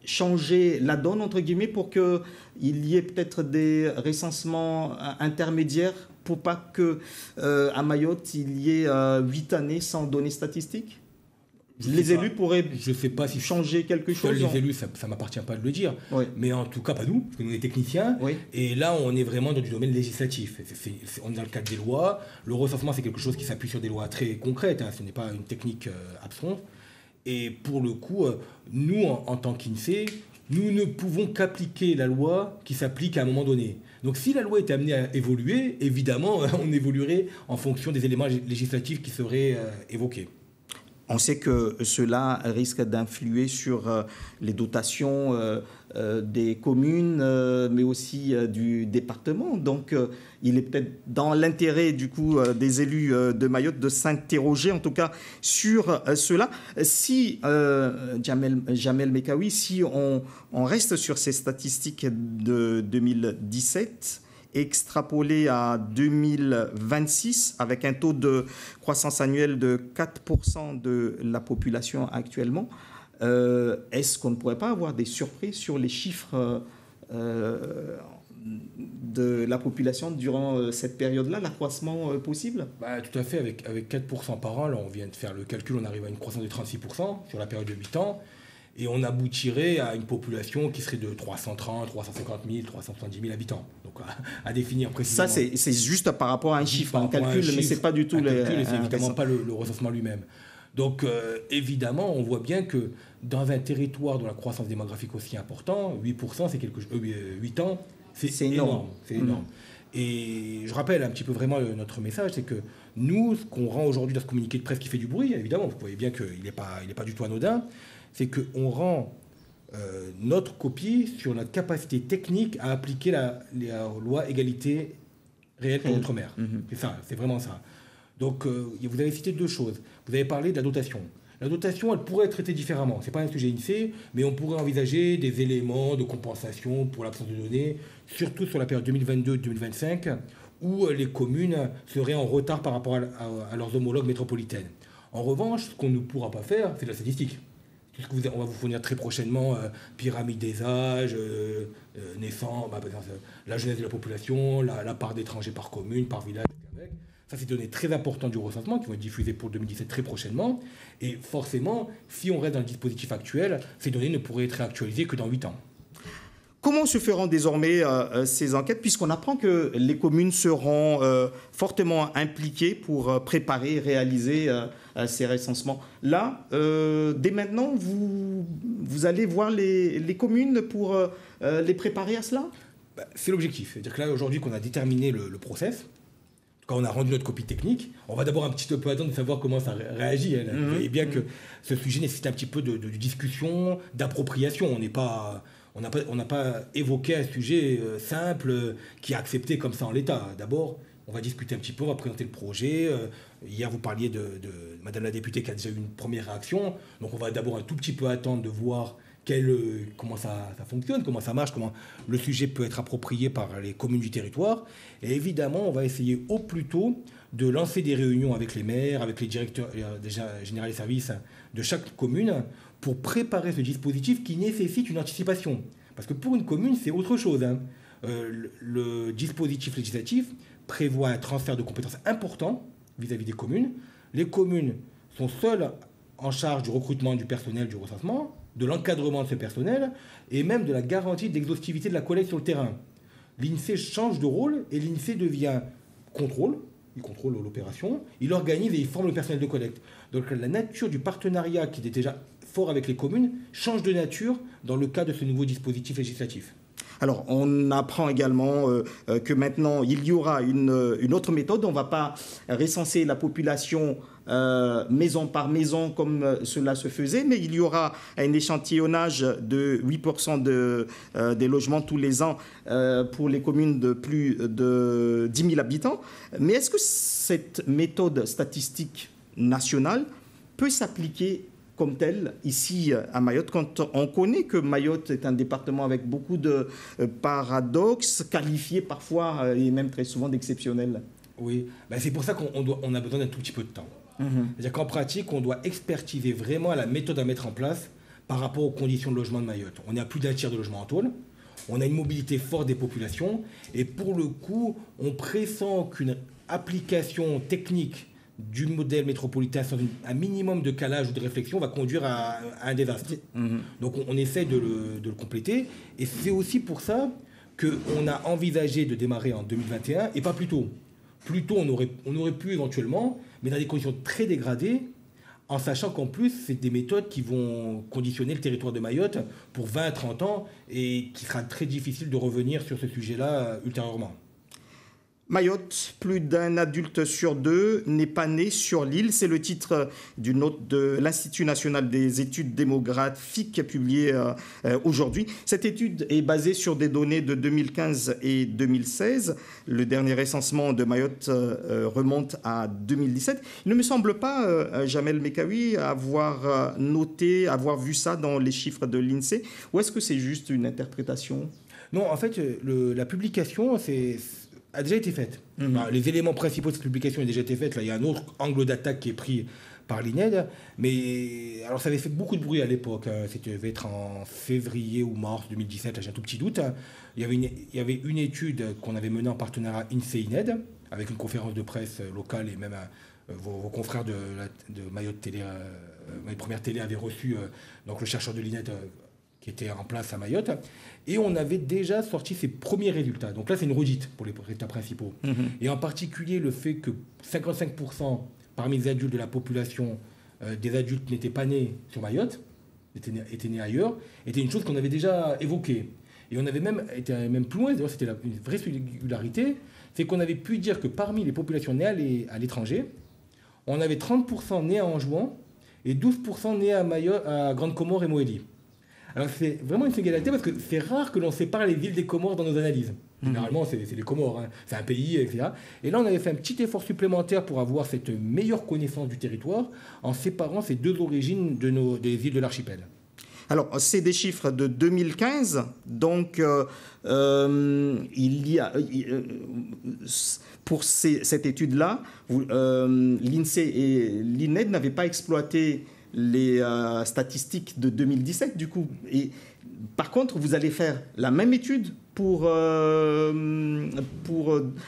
changer la donne, entre guillemets, pour qu'il y ait peut-être des recensements intermédiaires pour pas qu'à Mayotte, il y ait 8 années sans données statistiques. Les élus pourraient changer quelque chose. Les élus, ça ne m'appartient pas de le dire. Oui. Mais en tout cas, pas nous, parce que nous, on est techniciens. Oui. Et là, on est vraiment dans du domaine législatif. On est dans le cadre des lois. Le recensement, c'est quelque chose qui s'appuie sur des lois très concrètes. Ce n'est pas une technique absente. Et pour le coup, nous, en tant qu'INSEE, nous ne pouvons qu'appliquer la loi qui s'applique à un moment donné. Donc si la loi était amenée à évoluer, évidemment, on évoluerait en fonction des éléments législatifs qui seraient évoqués. On sait que cela risque d'influer sur les dotations des communes, mais aussi du département. Donc, il est peut-être dans l'intérêt du coup des élus de Mayotte de s'interroger, en tout cas, sur cela. Si, Jamel Mekawi, si on reste sur ces statistiques de 2017, extrapolé à 2026 avec un taux de croissance annuelle de 4% de la population actuellement, est-ce qu'on ne pourrait pas avoir des surprises sur les chiffres de la population durant cette période-là, l'accroissement possible ? Tout à fait, avec 4% par an, là on vient de faire le calcul, on arrive à une croissance de 36% sur la période de 8 ans. Et on aboutirait à une population qui serait de 330, 350 000, 370 000 habitants. Donc à définir précisément. Ça, c'est juste par rapport à un chiffre, un calcul, mais ce n'est pas du tout c'est évidemment pas le recensement lui-même. Donc évidemment, on voit bien que dans un territoire dont la croissance démographique aussi est importante, 8%, c'est 8 ans, c'est énorme. C'est énorme. Et je rappelle un petit peu vraiment notre message, c'est que nous, ce qu'on rend aujourd'hui dans ce communiqué de presse qui fait du bruit, évidemment, vous voyez bien qu'il n'est pas du tout anodin, c'est qu'on rend notre copie sur notre capacité technique à appliquer la loi égalité réelle pour l'outre-mer. C'est ça, c'est vraiment ça. Donc, vous avez cité 2 choses. Vous avez parlé de la dotation. La dotation, elle pourrait être traitée différemment. Ce n'est pas un sujet INSEE, mais on pourrait envisager des éléments de compensation pour l'absence de données, surtout sur la période 2022-2025, où les communes seraient en retard par rapport à leurs homologues métropolitaines. En revanche, ce qu'on ne pourra pas faire, c'est de la statistique. On va vous fournir très prochainement pyramide des âges, naissants, la jeunesse de la population, la part d'étrangers par commune, par village. Ça, c'est des données très importantes du recensement qui vont être diffusées pour 2017 très prochainement. Et forcément, si on reste dans le dispositif actuel, ces données ne pourraient être réactualisées que dans 8 ans. Comment se feront désormais ces enquêtes, puisqu'on apprend que les communes seront fortement impliquées pour préparer et réaliser ces recensements. Là, dès maintenant, vous allez voir les communes pour les préparer à cela? C'est l'objectif. C'est-à-dire que là, aujourd'hui, qu'on a déterminé le process, quand on a rendu notre copie technique, on va d'abord un petit peu attendre de savoir comment ça réagit. Vous voyez bien que ce sujet nécessite un petit peu de discussion, d'appropriation. On n'a pas évoqué un sujet simple qui est accepté comme ça en l'état. D'abord, on va discuter un petit peu, on va présenter le projet. Hier, vous parliez de Madame la députée qui a déjà eu une première réaction. Donc, on va d'abord un tout petit peu attendre de voir comment ça fonctionne, comment ça marche, comment le sujet peut être approprié par les communes du territoire. Et évidemment, on va essayer au plus tôt de lancer des réunions avec les maires, avec les directeurs généraux des services de chaque commune pour préparer ce dispositif qui nécessite une anticipation. Parce que pour une commune, c'est autre chose. Le dispositif législatif prévoit un transfert de compétences important vis-à-vis des communes. Les communes sont seules en charge du recrutement du personnel du recensement, de l'encadrement de ce personnel et même de la garantie d'exhaustivité de la collecte sur le terrain. L'INSEE change de rôle et l'INSEE devient contrôle. Il contrôle l'opération, il organise et il forme le personnel de collecte. Donc la nature du partenariat qui était déjà fort avec les communes change de nature dans le cas de ce nouveau dispositif législatif. Alors, on apprend également que maintenant, il y aura une autre méthode. On ne va pas recenser la population maison par maison comme cela se faisait, mais il y aura un échantillonnage de 8% des logements tous les ans pour les communes de plus de 10 000 habitants. Mais est-ce que cette méthode statistique nationale peut s'appliquer comme tel ici à Mayotte, quand on connaît que Mayotte est un département avec beaucoup de paradoxes, qualifiés parfois et même très souvent d'exceptionnels? Oui, c'est pour ça qu'on a besoin d'un tout petit peu de temps. C'est-à-dire qu'en pratique, on doit expertiser vraiment la méthode à mettre en place par rapport aux conditions de logement de Mayotte. On est à plus d'un tiers de logements en tôle, on a une mobilité forte des populations, et pour le coup, on pressent qu'une application technique du modèle métropolitain sans un minimum de calage ou de réflexion va conduire à un désastre. Donc on essaie de le compléter, et c'est aussi pour ça qu'on a envisagé de démarrer en 2021 et pas plus tôt. Plus tôt, on aurait pu éventuellement, mais dans des conditions très dégradées, en sachant qu'en plus, c'est des méthodes qui vont conditionner le territoire de Mayotte pour 20-30 ans et qu'il sera très difficile de revenir sur ce sujet-là ultérieurement. Mayotte, plus d'un adulte sur deux n'est pas né sur l'île. C'est le titre d'une note de l'Institut national des études démographiques publiée aujourd'hui. Cette étude est basée sur des données de 2015 et 2016. Le dernier recensement de Mayotte remonte à 2017. Il ne me semble pas, Jamel Mekawi, avoir noté, avoir vu ça dans les chiffres de l'INSEE. Ou est-ce que c'est juste une interprétation? Non, en fait, la publication, a déjà été faite. Les éléments principaux de cette publication ont déjà été faits. Là, il y a un autre angle d'attaque qui est pris par l'INED. Mais alors, ça avait fait beaucoup de bruit à l'époque. C'était devait être en février ou mars 2017. Là, j'ai un tout petit doute. Il y avait une étude qu'on avait menée en partenariat INSEE-INED, avec une conférence de presse locale, et même vos confrères de Mayotte Télé, Mayotte Première Télé avaient reçu donc le chercheur de l'INED qui était en place à Mayotte, et on avait déjà sorti ses premiers résultats. Donc là, c'est une redite pour les résultats principaux. Et en particulier, le fait que 55% parmi les adultes de la population, des adultes n'étaient pas nés sur Mayotte, étaient nés ailleurs, était une chose qu'on avait déjà évoquée. Et on avait même été même plus loin, d'ailleurs c'était une vraie singularité, c'est qu'on avait pu dire que parmi les populations nées à l'étranger, on avait 30% nés à Anjouan et 12% nés à Mayotte, à Grande Comore et Mohéli. Alors c'est vraiment une singularité parce que c'est rare que l'on sépare les îles des Comores dans nos analyses. Généralement, c'est les Comores, c'est un pays, etc. Et là, on avait fait un petit effort supplémentaire pour avoir cette meilleure connaissance du territoire en séparant ces deux origines des îles de l'archipel. Alors, c'est des chiffres de 2015, donc il y a, pour cette étude-là, l'INSEE et l'INED n'avaient pas exploité les statistiques de 2017, du coup. Et par contre, vous allez faire la même étude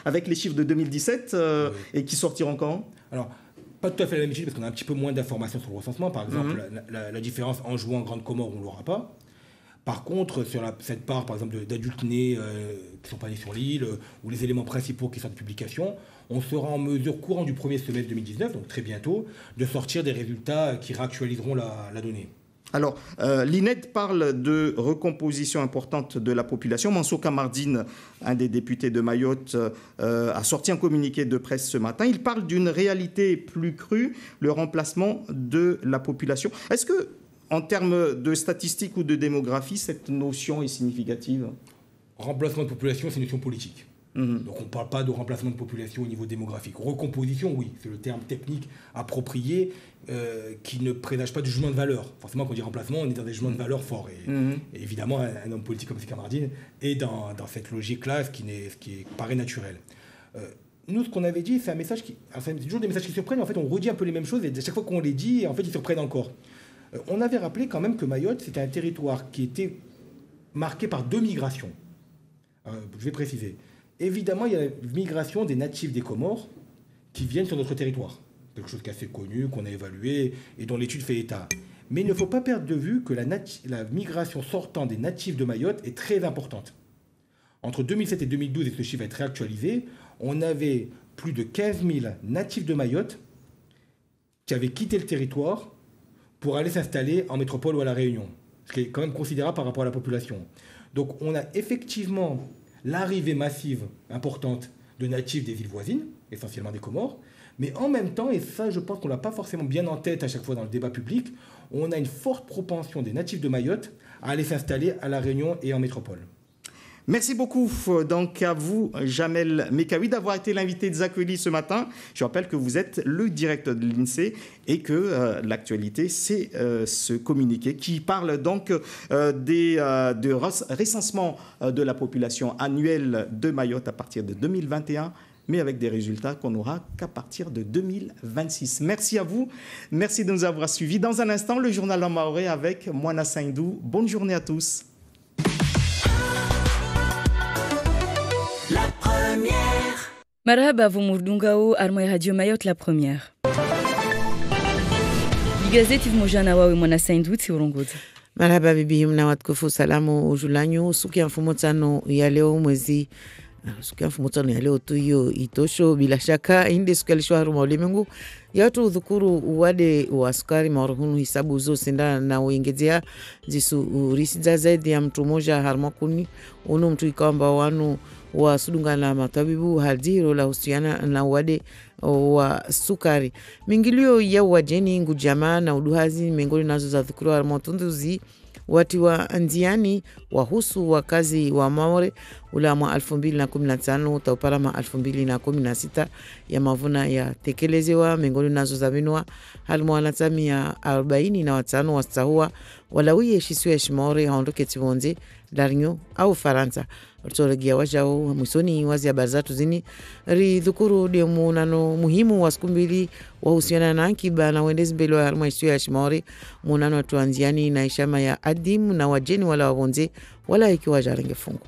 avec les chiffres de 2017 et qui sortiront quand? Alors, pas tout à fait la même étude parce qu'on a un petit peu moins d'informations sur le recensement. Par exemple, la différence en jouant Grande Comore, on ne l'aura pas. Par contre, sur cette part, par exemple, d'adultes nés qui ne sont pas nés sur l'île, ou les éléments principaux qui sont de publication, on sera en mesure, courant du premier semestre 2019, donc très bientôt, de sortir des résultats qui réactualiseront la donnée. Alors, l'INED parle de recomposition importante de la population. Mansour Kamardine, un des députés de Mayotte, a sorti un communiqué de presse ce matin. Il parle d'une réalité plus crue, le remplacement de la population. Est-ce que, en termes de statistiques ou de démographie, cette notion est significative? Remplacement de population, c'est une notion politique. Donc on ne parle pas de remplacement de population au niveau démographique. Recomposition, oui, c'est le terme technique approprié qui ne présage pas du jugement de valeur. Forcément, quand on dit remplacement, on est dans des jugements de valeur forts. Et évidemment, un homme politique comme M. Kamardine est dans cette logique-là, ce qui paraît naturel. Nous, ce qu'on avait dit, c'est un message qui... Enfin, c'est toujours des messages qui surprennent. En fait, on redit un peu les mêmes choses et à chaque fois qu'on les dit, en fait, ils surprennent encore. On avait rappelé quand même que Mayotte, c'était un territoire qui était marqué par 2 migrations. Je vais préciser. Évidemment, il y a la migration des natifs des Comores qui viennent sur notre territoire. Quelque chose qui est assez connu, qu'on a évalué et dont l'étude fait état. Mais il ne faut pas perdre de vue que la migration sortant des natifs de Mayotte est très importante. Entre 2007 et 2012, et ce chiffre va être réactualisé, on avait plus de 15 000 natifs de Mayotte qui avaient quitté le territoire pour aller s'installer en métropole ou à La Réunion. Ce qui est quand même considérable par rapport à la population. Donc on a effectivement l'arrivée massive, importante, de natifs des îles voisines, essentiellement des Comores, mais en même temps, et ça je pense qu'on ne l'a pas forcément bien en tête à chaque fois dans le débat public, on a une forte propension des natifs de Mayotte à aller s'installer à La Réunion et en métropole. Merci beaucoup donc à vous, Jamel Mekawi, d'avoir été l'invité de Zakeli ce matin. Je rappelle que vous êtes le directeur de l'INSEE et que l'actualité, c'est ce communiqué qui parle donc de recensement de la population annuelle de Mayotte à partir de 2021, mais avec des résultats qu'on n'aura qu'à partir de 2026. Merci à vous, merci de nous avoir suivis. Dans un instant, le journal en maoré avec Moana Saindou. Bonne journée à tous. Marhaba vumurdungao armwe Radio Mayotte la première. Gazeti vimojana wawe mwana sainduti urongoza. Marhaba bibi mnawatukufu salamu ujulanyu suki ya mfumo tano ya leo mwezi suki ya mfumo tano ya leo tu hiyo itosho bila shaka inde suki alishwa haruma ulimengu ya watu udhukuru uwade wa sukari maruhunu hisabu uzo senda na uingezea zisu urisiza zaidi ya mtu moja haruma kuni unu mtu ikawamba wanu wa sudunga na matabibu hadiro la husiana na wade wa sukari. Mingilio ya wajeni ngujama na uduhazi mengoli nazo za dhukuru wa motunduzi wati wa nziani wahusu wakazi wa Maore ula mwa 2015 utaupara mwa 2016 ya mavuna ya tekelezewa mengoli nazo za minua halmwa natami ya 45 wastahua walawiye shisu ya Shimore haondoke tibonze Darinyo au Faransa. Rutoregia wajao mwisoni wazi ya barzatu zini ridhukuru demu nano muhimu wa siku mbili wahusiana na akiba na wendezi mbele wa harma isu ya Shimore munano watuanziani na ishama ya adimu na wajeni wala wabonze wala ikiwa jarenge fungu.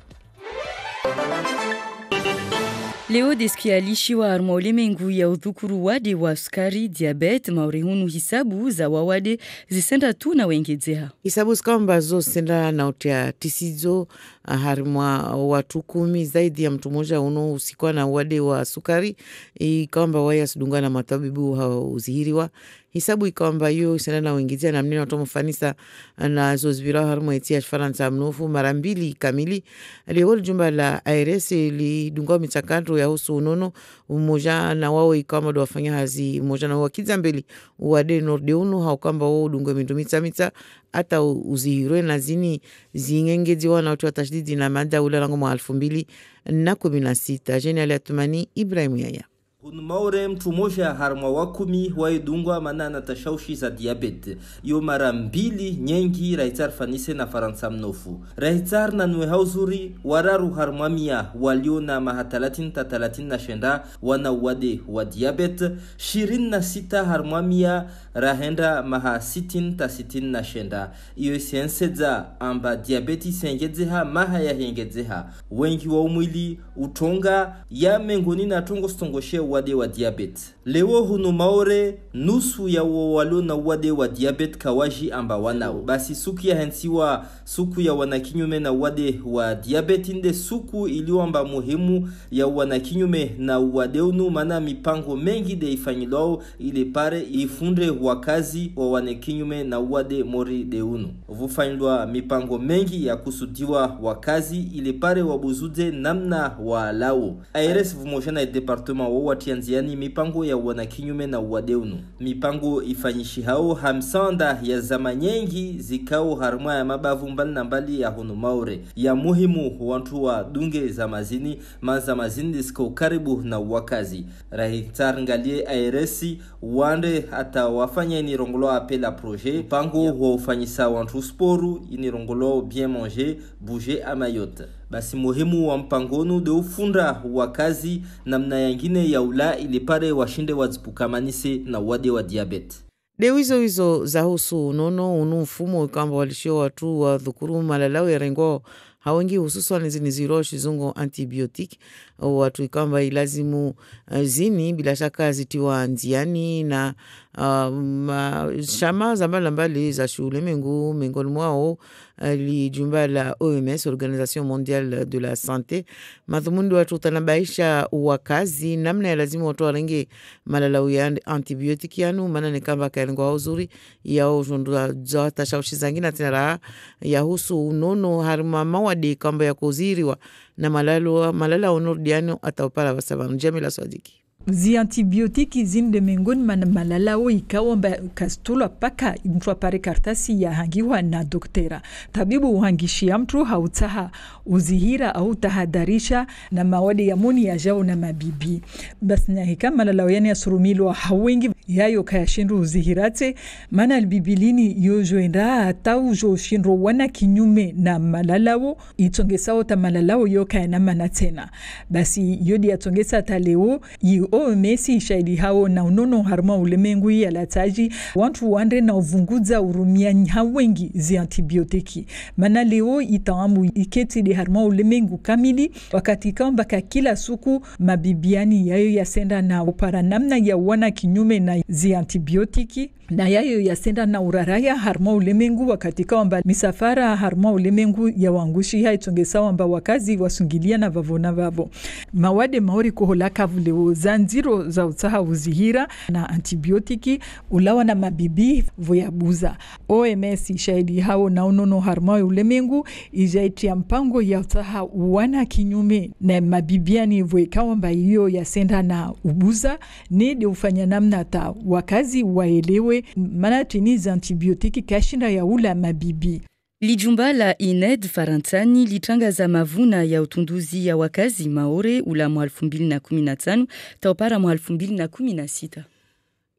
Leo deskia harma ulimengu ya udhukuru wade wa sukari, diabete, maurehunu hisabu za wawade zisenda tu na wengezeha. Hisabu zikamba zo senda na utia tisizo harma watu 10 zaidi ya mtu moja uno usikwa na wade wa sukari. Ikamba waya sudunga na matabibu uzihiriwa. Hisabu ikamba yu senda na wengezea na mneno watomo fanisa na zozbira harma itia Faransa mnofu marambili kamili. Leo jumba la ARS li dunga mitakandro ya husu unono umoja na wao ikamba do wafanya hazi umoja na wakiza mbeli uwade norde unu haukamba wao dunga mita ata uzihirwe na zini zingengezi wana watu watashdidi na mada ula rango mwa 2016. Jeni Aliatumani Ibrahim Yaya. Maure mtu moja harma wa 10 waidungwa manana tashaushi za diabete yo mara 2 nyengi raitar fanise na Faransa mnofu raitar na nwe hauzuri wararu harma 100 walio na mahatalatin ta 39 wana wade wa diabete 26 harma 100 rahenda maha 60 ta 69 iyo siensedza amba diabeti sengedzeha maha ya hengedzeha wengi wa umwili utonga ya mengoni na tongo stongoshe uwade wa diabete. Leo hunu maore nusu ya walo na uwade wa diabete kawaji amba wanao. Basi suku ya hensiwa suku ya wanakinyume na uwade wa diabete inde suku iliwamba muhimu ya wanakinyume na uwade unu, mana mipango mengi de ifanyilao ile pare ifunde wakazi wa wanakinyume na uwade mori de unu. Vufanyilwa mipango mengi ya kusudiwa wakazi ile pare wabuzude namna wa lao. ARS vumojana ya departement wa watianziani mipango ya wanakinyume na uwade unu. Mipango ifanyishi hao hamsanda ya zama nyengi zikao harma ya mabavu mbali na mbali ya hunu maure. Ya muhimu wantu wa dunge za mazini, manza mazini disko karibu na wakazi. Rahitar ngalie ARS wande hata wafanya ini rongolo apela projet. Pango wa ufanyisa wantu sporu ini rongolo bien manger, bouger a Mayotte. Basi muhimu wa mpangonu de ufunda wakazi namna yangine ya ula ili pare washinde wazipukamanise na wade wa diabete. Deo hizo za husu unono unu mfumo kamba walishio watu wa dhukuru malalau ya rengo hawengi hususan zini ziroshi zungo antibiotik watu ikamba ilazimu zini bila shaka zitiwa nziani na shama za mbali za shule mengoni mwao li jumba la OMS, Organisation Mondiale de la Santé, madhumuni watu tanabaisha wakazi namna ya lazimu watu warenge malalau ya antibiotik yanu mana nikamba kaelengo wa uzuri ya ujundua zoata shaushi zangina tinara ya husu unono harima mawadi kamba ya kuziriwa na malala onurdiano ataupala wasabanu. Jamila Swadiki. Zi antibiotiki zinde mengoni mana malalao ikawamba kastula paka mtu apare kartasi ya hangiwa na doktera. Tabibu uhangishia mtu hautaha uzihira au tahadarisha na mawade ya muni ya jao na mabibi. Basi nyahika malalao yani ya surumilo hawengi yayo kaya shinru uzihirate mana albibilini yojo enda hata ujo shinru wana kinyume na malalao itongesa ota malalao yo kaya na manatena. Basi yodi atongesa taleo OMS ishaidi hao na unono harma ulemengu ya lataji wantu wande na uvunguza urumia nyawengi zi antibiotiki. Mana leo itaamu iketi di harma ulemengu kamili wakati kambaka kila suku mabibiani yayo yasenda na upara namna ya wana kinyume na zi antibiotiki na yayo yasenda na uraraya harma ulemengu wakati kamba misafara harma ulemengu ya wangushi haitongesa wamba wakazi wasungilia na vavona vavo. Mawade maori kuholaka vuleo zanziro za utaha uzihira na antibiotiki ulawa na mabibi voyabuza. OMS ishaidi hao na unono harma ulemengu ijaitia mpango ya utaha wana kinyume na mabibiani voyekawamba iyo yasenda na ubuza nede ufanya namna ta wakazi waelewe mana tiniza antibiotiki kashinda ya ula mabibi. Lijumba la INED Farantsani litangaza mavuna ya utunduzi ya wakazi maore ula mwa 2015 taupara mwa 2016.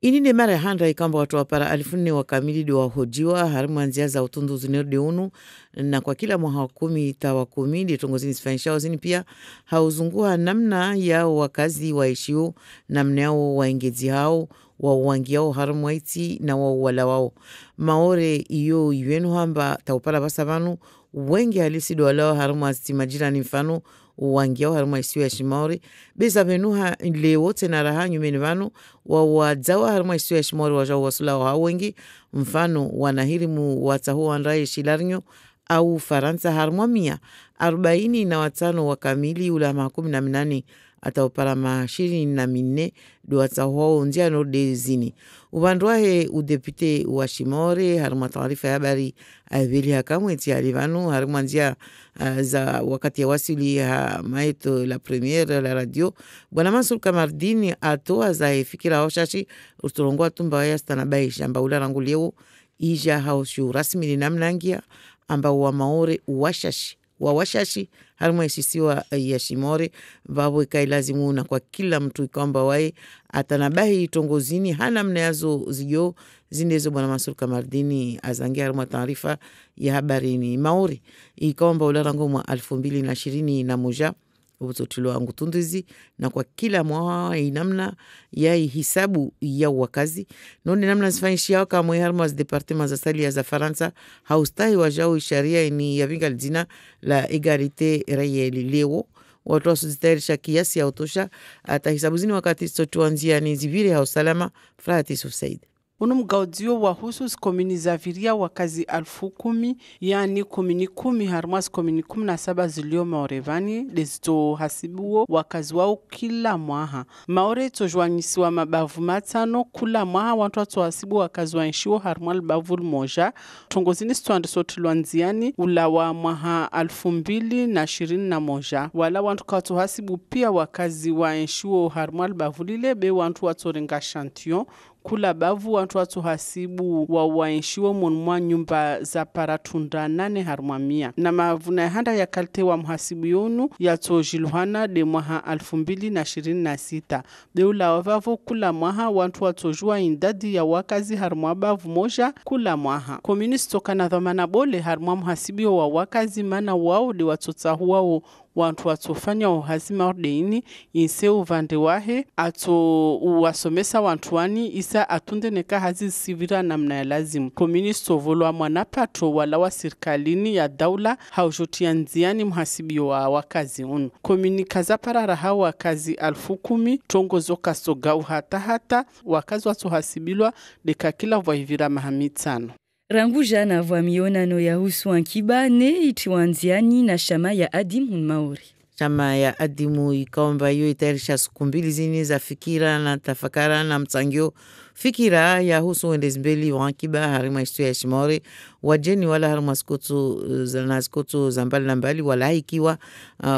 Inine mara handa ikamba watu wapara 1000 wakamili wahojiwa harimu anzia za utunduzi nerde unu na kwa kila mwa 10 tawa 10 ditongozini sifanyishao zini pia hauzungua namna ya wakazi waishio namna yao waengezi hao wawangiao harimu waiti na wawala wao. Maore iyo yuenu hamba taupara basabanu wengi halisi doalao harimu astimajira ni mfano wangiao haruma isiyo ya shimaori beza venuha leo tena raha nyumeni vanu wawadzawa haruma isiyo ya shimaori wajao wasula wa wengi mfano wanahirimu watahu andraye shilarnyo au Faransa haruma 145 wakamili ula 18 ataupara 24 do watahu ndia norde zini. Ubandwahe udepute wa Shimore haruma taarifa ya habari avili hakamweti alivanu haruma ndia za wakati ya wasili ya maito la premiere la radio Bwana Mansour Kamardini atoa za fikira oshashi utolongwa tumba ya stanabai shamba ula rangu leo ija haoshu rasmi ni namnangia amba wa maore washashi haruma isisiwa ya Shimore vabo ikailazimu na kwa kila mtu ikamba wae atanabahi itongozini hana mneazo ziyo zindezo. Bwana Mansour Kamardini azangia haruma taarifa ya habari ni maori ikamba ularango mwa 2021 ubutotilo wangu tunduzi na kwa kila mwa inamna ya hisabu ya wakazi noni namna zifanyishi yao kama haruma departement za sali ya za Faransa haustahi wajao sharia ni ya vinga jina la egalite rayeli leo watu wasizitayarisha kiasi ya utosha atahisabuzini wakati sotuanzia ni ziviri ya usalama. Furaha Yusuf Said. Unu mgaudio wa husus komini za viria wakazi 10,000 yani komini 10 harmas komini 17 zilio maorevani dezito hasibuo wakazi wao kila mwaha. Maore tojwanyisiwa mabavu matano kula mwaha wantu watu hasibu wakazi wanshiwo harmal bavul moja. Tongozini stuandi sotiluanziani ula wa mwaha 2021. Wala wantu katu hasibu pia wakazi wanshiwo harmal bavulile be wantu watu renga shantion. Kula bavu wantu watu hasibu wa waenshiwo mwa nyumba za paratunda 8 harmwa 100. Na mavuna handa ya kalte wa mhasibu yonu ya tojiluhana de mwaha 2026. Beula wavavo kula mwaha wantu watojua indadi ya wakazi harmwa bavu moja kula mwaha. Komunistoka na dhamana bole harmwa mhasibu wa wakazi mana wao de watotahu wao wantu watofanya uhazima ordeini inse uvande wahe ato uwasomesa wantuani isa atunde neka hazi sivira namna ya lazimu. Komunisto volwa mwanapato wala wa sirkalini ya daula haujotia nziani mhasibio wa wakazi unu. Komunikaza parara hawa wakazi 10,000 tongo zoka sogau hata wakazi watu hasibilwa deka kila wahivira mahamitano. Rangu jana vwa mionano ya husu Ankiba ne itiwanziani na shama ya adimu Maori. Chama ya adimu ikaomba hiyo itayarisha siku 2 zini za fikira na tafakara na mtsangio fikira ya husu wendezi mbeli wa Ankiba harima istu ya Shimori wajeni wala harima skotu za mbali na mbali wala ikiwa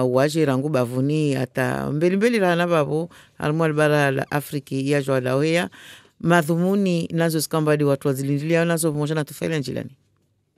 waje rangu bavuni hata mbeli rana babu harima albara la Afriki ya jwa lawea madhumuni nazo skambadi watu wazilindilia nazo pamoja na tufaila njilani.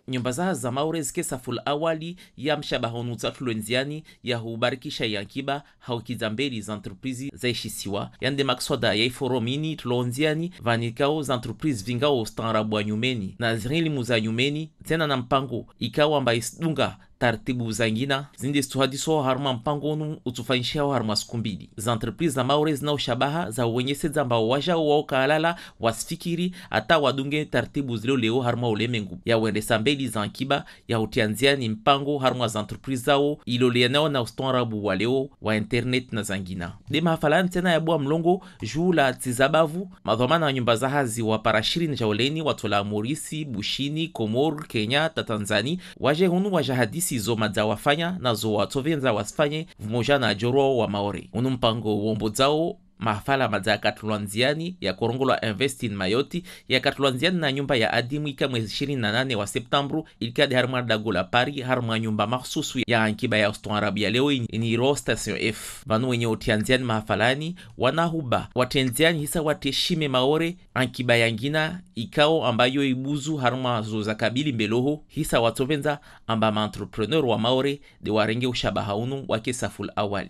Nyumba za Maore zikesa ful awali ya mshabahonu zatulwenziani ya hubarikisha ya Ankiba haukizambeli za entreprise za ishisiwa. Yande makswada ya iforomini tulonziani vanikao za entreprise vingao stanrabu wa nyumeni na zirilimu za nyumeni tena na mpango ikawa mba isdunga taratibu zangina zindi stuhadiso harma mpango onu utufanyishia harma skumbidi. Za entreprise za Maore zina ushabaha za uwenyese zamba waja wao kaalala wasfikiri ata wadunge taratibu zilio leo harma ulemengu ya wende sambeli za Ankiba ya utianziani mpango harma za entreprise zao ilo lieneo na ustanrabu wa leo wa internet na zangina. Dema hafalani tena ya bua mlongo juu la tizabavu madhomana wa nyumba za hazi wa parashirini jauleni watola Morisi, Bushini, Komor, Kenya, Tanzania waje hunu waja hadisi zo madza wafanya na zo watovenza wasfanye vumoja na joro wa Maore. Unu mpango uombo zao mahafala madza katulwanziani ya Korongolo Invest in Mayoti ya katulwanziani na nyumba ya adimu ika mwezi 28 wa Septambru ilikadi harma dagola pari harma nyumba mahsusu ya Ankiba ya Uston Arabia leo iniro station F. Vanu wenye utianziani mahafalani wanahuba watenziani hisa wateshime Maore Ankiba yangina ikao ambayo ibuzu harma zoza kabili mbeloho hisa watovenza amba ma-entrepreneur wa Maore de warenge ushabaha unu wake saful awali.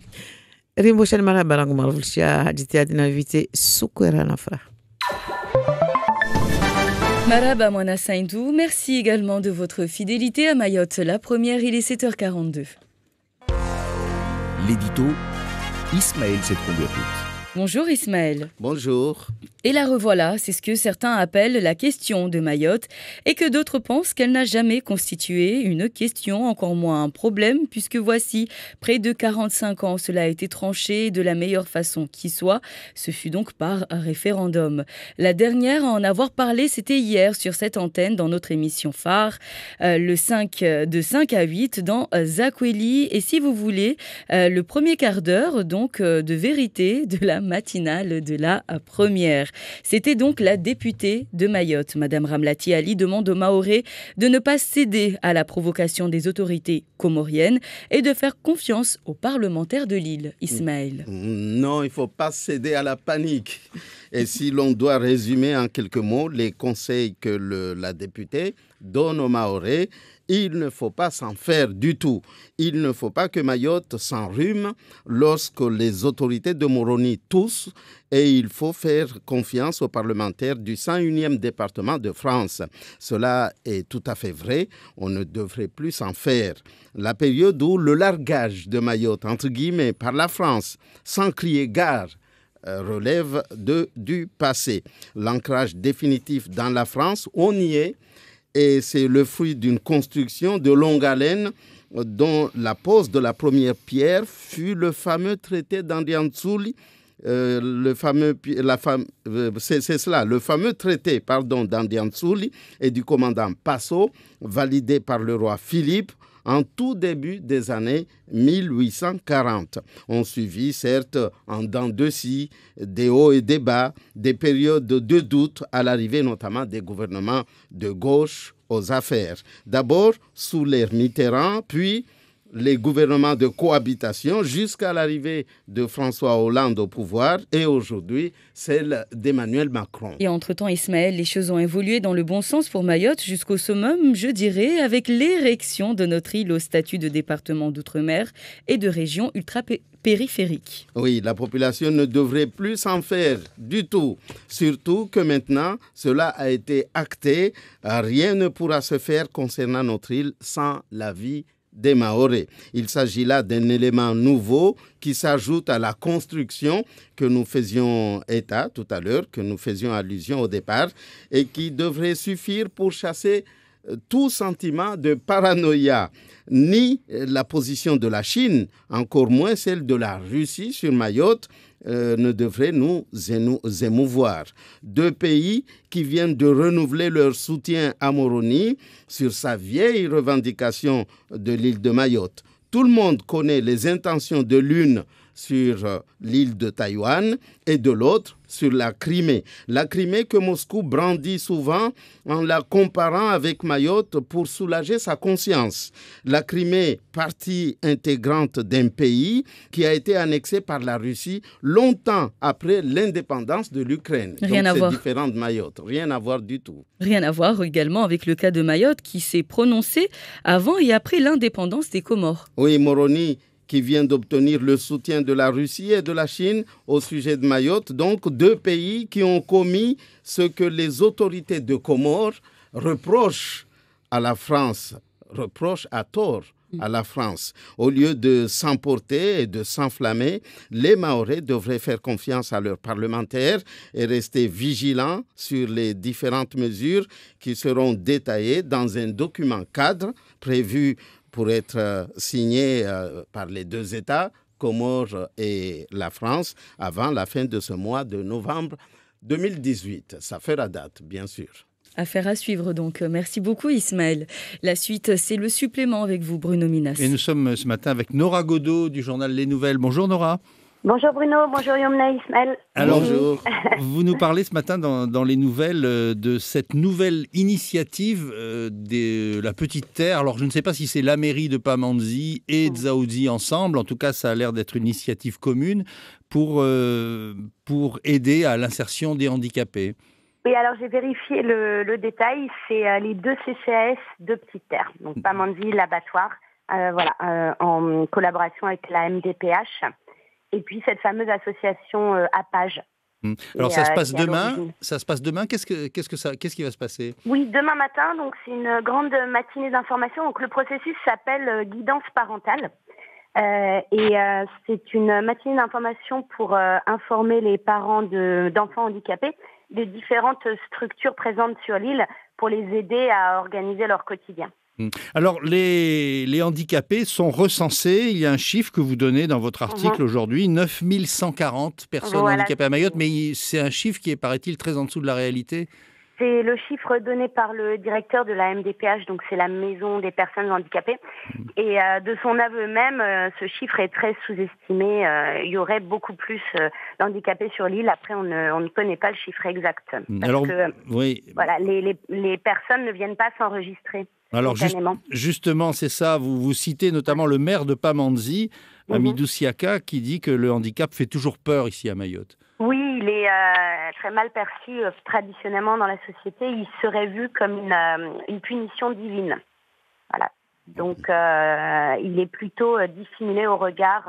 Rimbo shani marhaba rangu marufulishia hadithi hadi na vite sukwera na furaha. Marhaba Mwana Saindou, merci également de votre fidélité à Mayotte. La première, il est 7h42. L'édito, Ismaël Cetron-Berhout. Bonjour Ismaël. Bonjour. Et la revoilà, c'est ce que certains appellent la question de Mayotte et que d'autres pensent qu'elle n'a jamais constitué une question, encore moins un problème, puisque voici, près de 45 ans, cela a été tranché de la meilleure façon qui soit. Ce fut donc par référendum. La dernière à en avoir parlé, c'était hier sur cette antenne dans notre émission phare, de 5 à 8 dans Zakweli. Et si vous voulez, le premier quart d'heure donc de vérité de la matinale de la première. C'était donc la députée de Mayotte. Madame Ramlati Ali demande aux Mahorais de ne pas céder à la provocation des autorités comoriennes et de faire confiance aux parlementaires de l'île. Ismaël. Non, il ne faut pas céder à la panique. Et si l'on doit résumer en quelques mots les conseils que la députée donne aux Mahorais, il ne faut pas s'en faire du tout. Il ne faut pas que Mayotte s'enrhume lorsque les autorités de Moroni toussent et il faut faire confiance aux parlementaires du 101e département de France. Cela est tout à fait vrai. On ne devrait plus s'en faire. La période où le largage de Mayotte, entre guillemets, par la France, sans crier gare, relève du passé. L'ancrage définitif dans la France, on y est. Et c'est le fruit d'une construction de longue haleine dont la pose de la première pierre fut le fameux traité d'Andianzuli. Le fameux traité d'Andianzuli et du commandant Passo, validé par le roi Philippe en tout début des années 1840. On suivit, certes, en dents de scie, des hauts et des bas, des périodes de doute à l'arrivée notamment des gouvernements de gauche aux affaires. D'abord sous l'ère Mitterrand, puis les gouvernements de cohabitation jusqu'à l'arrivée de François Hollande au pouvoir et aujourd'hui celle d'Emmanuel Macron. Et entre-temps, Ismaël, les choses ont évolué dans le bon sens pour Mayotte jusqu'au summum, je dirais, avec l'érection de notre île au statut de département d'outre-mer et de région ultra-périphérique. Oui, la population ne devrait plus s'en faire du tout. Surtout que maintenant, cela a été acté. Rien ne pourra se faire concernant notre île sans l'avis des Mahorais. Il s'agit là d'un élément nouveau qui s'ajoute à la construction que nous faisions état tout à l'heure, que nous faisions allusion au départ, et qui devrait suffire pour chasser tout sentiment de paranoïa. Ni la position de la Chine, encore moins celle de la Russie sur Mayotte, ne devrait nous émouvoir. Deux pays qui viennent de renouveler leur soutien à Moroni sur sa vieille revendication de l'île de Mayotte. Tout le monde connaît les intentions de l'une sur l'île de Taïwan et de l'autre sur la Crimée. La Crimée que Moscou brandit souvent en la comparant avec Mayotte pour soulager sa conscience. La Crimée, partie intégrante d'un pays qui a été annexé par la Russie longtemps après l'indépendance de l'Ukraine. Rien à voir. C'est différent de Mayotte, rien à voir du tout. Rien à voir également avec le cas de Mayotte qui s'est prononcé avant et après l'indépendance des Comores. Oui, Moroni qui vient d'obtenir le soutien de la Russie et de la Chine au sujet de Mayotte. Donc, deux pays qui ont commis ce que les autorités de Comores reprochent à la France, reprochent à tort à la France. Au lieu de s'emporter et de s'enflammer, les Mahorais devraient faire confiance à leurs parlementaires et rester vigilants sur les différentes mesures qui seront détaillées dans un document cadre prévu pour être signé par les deux États, Comores et la France, avant la fin de ce mois de novembre 2018. Ça fera date, bien sûr. Affaire à suivre donc. Merci beaucoup Ismaël. La suite, c'est le supplément avec vous, Bruno Minas. Et nous sommes ce matin avec Nora Godot du journal Les Nouvelles. Bonjour Nora. Bonjour Bruno, bonjour Yomna, Ismaël. Alors, bonjour. Vous nous parlez ce matin dans les nouvelles de cette nouvelle initiative de la Petite Terre. Alors je ne sais pas si c'est la mairie de Pamandzi et Dzaoudzi ensemble. En tout cas, ça a l'air d'être une initiative commune pour aider à l'insertion des handicapés. Oui, alors j'ai vérifié le détail. C'est les deux CCAS de Petite Terre. Donc Pamandzi, l'abattoir, en collaboration avec la MDPH. Et puis cette fameuse association APAGE. Alors ça se passe demain. Ça se passe demain. Qu'est-ce qui va se passer? Oui, demain matin. Donc c'est une grande matinée d'information. Donc le processus s'appelle guidance parentale. C'est une matinée d'information pour informer les parents d'enfants handicapés des différentes structures présentes sur l'île pour les aider à organiser leur quotidien. Alors, les handicapés sont recensés. Il y a un chiffre que vous donnez dans votre article aujourd'hui, 9140 personnes handicapées à Mayotte, mais c'est un chiffre qui est, paraît-il, très en dessous de la réalité. C'est le chiffre donné par le directeur de la MDPH, donc c'est la Maison des personnes handicapées. Et de son aveu même, ce chiffre est très sous-estimé. Il y aurait beaucoup plus d'handicapés sur l'île. Après, on ne connaît pas le chiffre exact. Parce que voilà, les personnes ne viennent pas s'enregistrer. Alors justement, c'est ça. Vous citez notamment le maire de Pamandzi, Amidou Siaka, qui dit que le handicap fait toujours peur ici à Mayotte. Oui, il est très mal perçu traditionnellement dans la société. Il serait vu comme une punition divine. Voilà. Donc, il est plutôt dissimulé au regard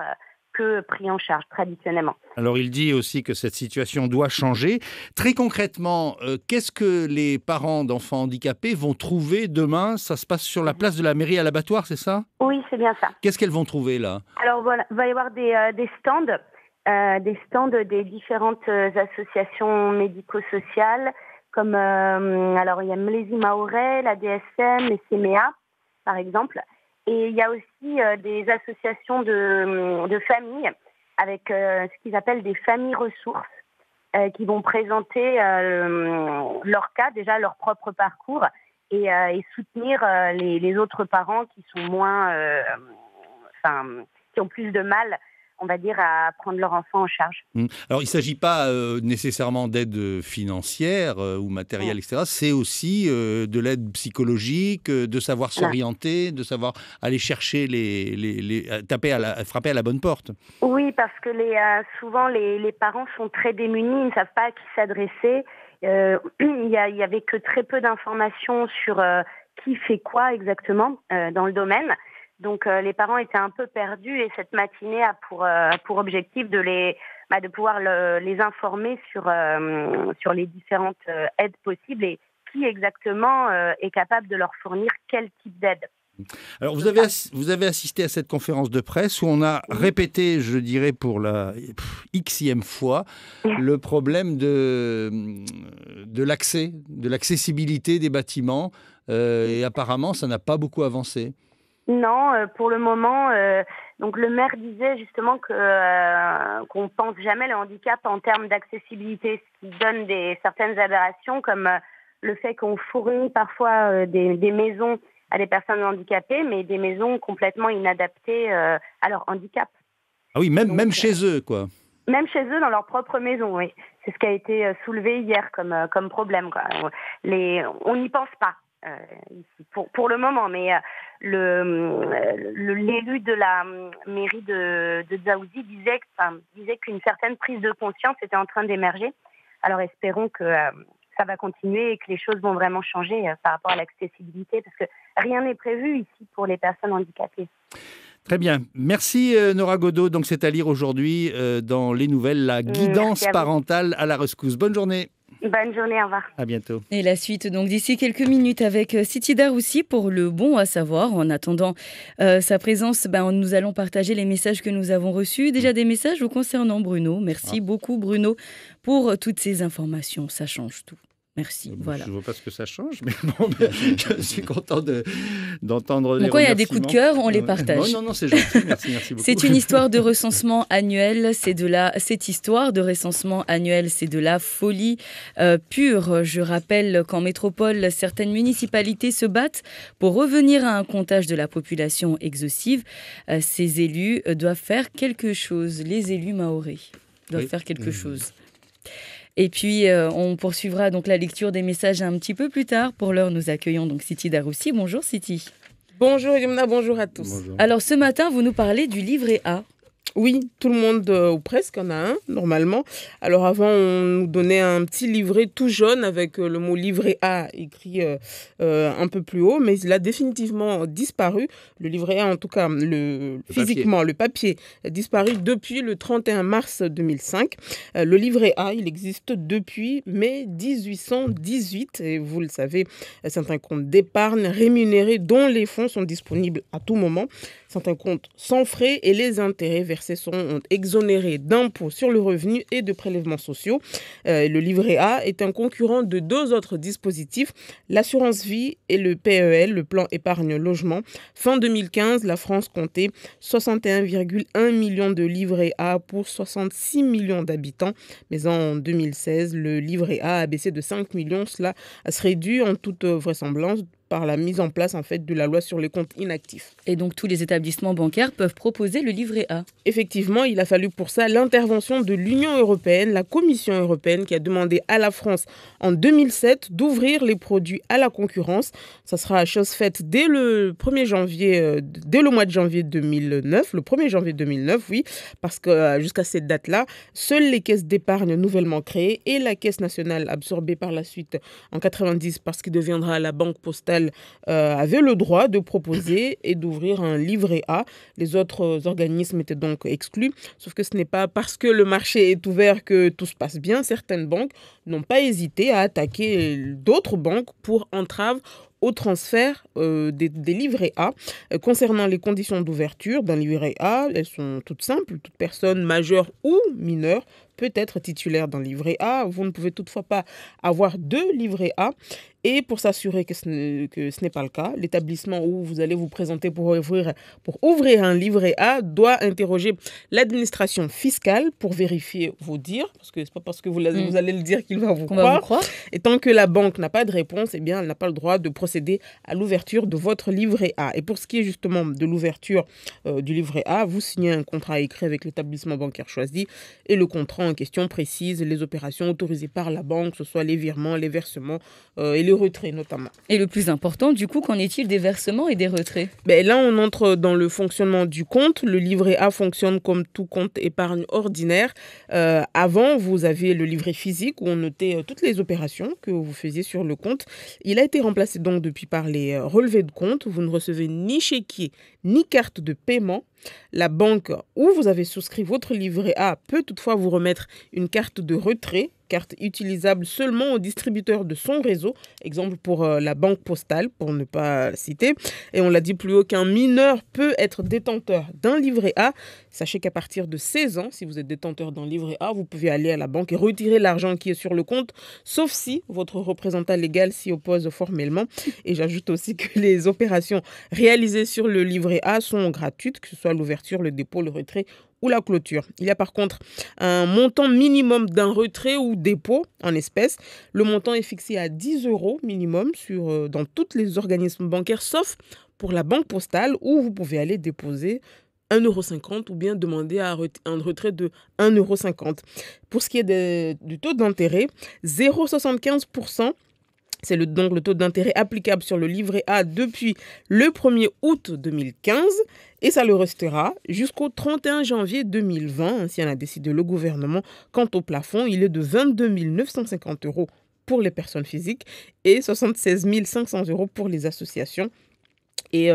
que pris en charge traditionnellement. Alors, il dit aussi que cette situation doit changer. Très concrètement, qu'est-ce que les parents d'enfants handicapés vont trouver demain? Ça se passe sur la place de la mairie à l'abattoir, c'est ça? Oui, c'est bien ça. Qu'est-ce qu'elles vont trouver là? Alors, voilà, il va y avoir des stands des différentes associations médico-sociales, comme alors il y a Mlezi Mahorais, la DSM, les CMEA, par exemple. Et il y a aussi des associations de familles avec ce qu'ils appellent des familles ressources qui vont présenter leur cas, déjà leur propre parcours et soutenir les autres parents qui sont qui ont plus de mal, on va dire, à prendre leur enfant en charge. Alors, il ne s'agit pas nécessairement d'aide financière ou matérielle, etc. C'est aussi de l'aide psychologique, de savoir s'orienter, de savoir aller chercher frapper à la bonne porte. Oui, parce que souvent, les parents sont très démunis, ils ne savent pas à qui s'adresser. Il y avait que très peu d'informations sur qui fait quoi exactement dans le domaine. Donc les parents étaient un peu perdus et cette matinée a pour objectif de pouvoir les informer sur les différentes aides possibles et qui exactement est capable de leur fournir quel type d'aide. Alors vous avez assisté à cette conférence de presse où on a répété, je dirais pour la xème fois, le problème de l'accès, de l'accessibilité des bâtiments et apparemment ça n'a pas beaucoup avancé. Non, pour le moment, donc le maire disait justement qu'on pense jamais le handicap en termes d'accessibilité, ce qui donne certaines aberrations comme le fait qu'on fournit parfois des maisons à des personnes handicapées, mais des maisons complètement inadaptées à leur handicap. Ah oui, même chez eux, quoi. Même chez eux, dans leur propre maison, oui. C'est ce qui a été soulevé hier comme problème, quoi. On n'y pense pas. Ici, pour le moment, mais l'élu de la mairie de Dzaoudzi disait qu'une certaine prise de conscience était en train d'émerger. Alors espérons que ça va continuer et que les choses vont vraiment changer par rapport à l'accessibilité, parce que rien n'est prévu ici pour les personnes handicapées. Très bien. Merci Nora Godot. Donc c'est à lire aujourd'hui dans les nouvelles, la guidance parentale à la rescousse. Bonne journée. Bonne journée, au revoir. À bientôt. Et la suite, donc d'ici quelques minutes avec Siti Daroussi pour le bon à savoir. En attendant sa présence, nous allons partager les messages que nous avons reçus. Déjà des messages vous concernant, Bruno. Merci beaucoup, Bruno, pour toutes ces informations. Ça change tout. Merci. Voilà. Je ne vois pas ce que ça change, mais bon, je suis content d'entendre les remerciements. Quand il y a des coups de cœur, on les partage. Non, c'est gentil. Merci beaucoup. C'est une histoire de recensement annuel. Cette histoire de recensement annuel, c'est de la folie pure. Je rappelle qu'en métropole, certaines municipalités se battent pour revenir à un comptage de la population exhaustive. Ces élus doivent faire quelque chose. Les élus mahorais doivent faire quelque chose. Et puis, on poursuivra donc la lecture des messages un petit peu plus tard. Pour l'heure, nous accueillons donc Siti Daroussi. Bonjour Siti. Bonjour Yumna, bonjour à tous. Bonjour. Alors ce matin, vous nous parlez du livret A. Oui, tout le monde, ou presque, en a un, normalement. Alors avant, on nous donnait un petit livret tout jaune avec le mot livret A écrit un peu plus haut, mais il a définitivement disparu. Le livret A, en tout cas, physiquement, le papier a disparu depuis le 31 mars 2005. Le livret A, il existe depuis mai 1818. Et vous le savez, certains comptes d'épargne rémunérés dont les fonds sont disponibles à tout moment. Certains comptes sans frais et les intérêts versés sont exonérés d'impôts sur le revenu et de prélèvements sociaux. Le livret A est un concurrent de deux autres dispositifs, l'assurance vie et le PEL, le plan épargne logement. Fin 2015, la France comptait 61,1 millions de livrets A pour 66 millions d'habitants. Mais en 2016, le livret A a baissé de 5 millions. Cela serait dû en toute vraisemblance par la mise en place en fait de la loi sur les comptes inactifs. Et donc tous les établissements bancaires peuvent proposer le livret A. Effectivement, il a fallu pour ça l'intervention de l'Union européenne, la Commission européenne qui a demandé à la France en 2007 d'ouvrir les produits à la concurrence. Ça sera chose faite dès le 1er janvier, dès le mois de janvier 2009, le 1er janvier 2009, oui, parce que jusqu'à cette date-là, seules les caisses d'épargne nouvellement créées et la caisse nationale absorbée par la suite en 90 parce qu'il deviendra la banque postale avait le droit de proposer et d'ouvrir un livret A. Les autres organismes étaient donc exclus, sauf que ce n'est pas parce que le marché est ouvert que tout se passe bien. Certaines banques n'ont pas hésité à attaquer d'autres banques pour entrave au transfert des livrets A. Concernant les conditions d'ouverture d'un livret A, elles sont toutes simples. Toute personne majeure ou mineure peut peut être titulaire d'un livret A. Vous ne pouvez toutefois pas avoir 2 livrets A. Et pour s'assurer que ce n'est pas le cas, l'établissement où vous allez vous présenter pour ouvrir un livret A doit interroger l'administration fiscale pour vérifier vos dires, parce que ce n'est pas parce que vous allez le dire qu'il va vous croire. Et tant que la banque n'a pas de réponse, eh bien, elle n'a pas le droit de procéder à l'ouverture de votre livret A. Et pour ce qui est justement de l'ouverture du livret A, vous signez un contrat écrit avec l'établissement bancaire choisi et le contrat en question précise les opérations autorisées par la banque, que ce soit les virements, les versements et les retraits notamment. Et le plus important, du coup, qu'en est-il des versements et des retraits ? Là, on entre dans le fonctionnement du compte. Le livret A fonctionne comme tout compte épargne ordinaire. Avant, vous aviez le livret physique où on notait toutes les opérations que vous faisiez sur le compte. Il a été remplacé donc depuis par les relevés de compte. Vous ne recevez ni chéquier ni carte de paiement. La banque où vous avez souscrit votre livret A peut toutefois vous remettre une carte de retrait, carte utilisable seulement au distributeur de son réseau, exemple pour la banque postale, pour ne pas citer. Et on l'a dit plus haut qu'un mineur peut être détenteur d'un livret A. Sachez qu'à partir de 16 ans, si vous êtes détenteur d'un livret A, vous pouvez aller à la banque et retirer l'argent qui est sur le compte, sauf si votre représentant légal s'y oppose formellement. Et j'ajoute aussi que les opérations réalisées sur le livret A sont gratuites, que ce soit l'ouverture, le dépôt, le retrait ou la clôture. Il y a par contre un montant minimum d'un retrait ou dépôt en espèces. Le montant est fixé à 10 € minimum dans tous les organismes bancaires, sauf pour la banque postale où vous pouvez aller déposer 1,50 € ou bien demander un retrait de 1,50 €. Pour ce qui est du taux d'intérêt, 0,75%. C'est donc le taux d'intérêt applicable sur le livret A depuis le 1er août 2015 et ça le restera jusqu'au 31 janvier 2020, ainsi en a décidé le gouvernement. Quant au plafond, il est de 22 950 € pour les personnes physiques et 76 500 € pour les associations. Et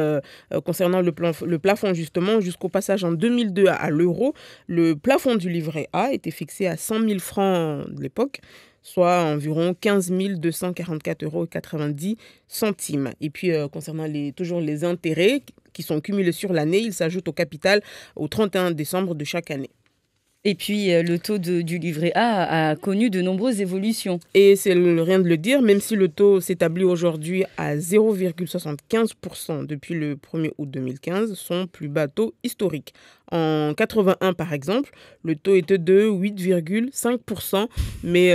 concernant le plafond, justement, jusqu'au passage en 2002 à l'euro, le plafond du livret A était fixé à 100 000 francs de l'époque, soit environ 15 244,90 €. Et puis, concernant toujours les intérêts qui sont cumulés sur l'année, ils s'ajoutent au capital au 31 décembre de chaque année. Et puis, le taux du livret A a connu de nombreuses évolutions. Et c'est rien de le dire, même si le taux s'établit aujourd'hui à 0,75% depuis le 1er août 2015, son plus bas taux historique. En 81, par exemple, le taux était de 8,5%, mais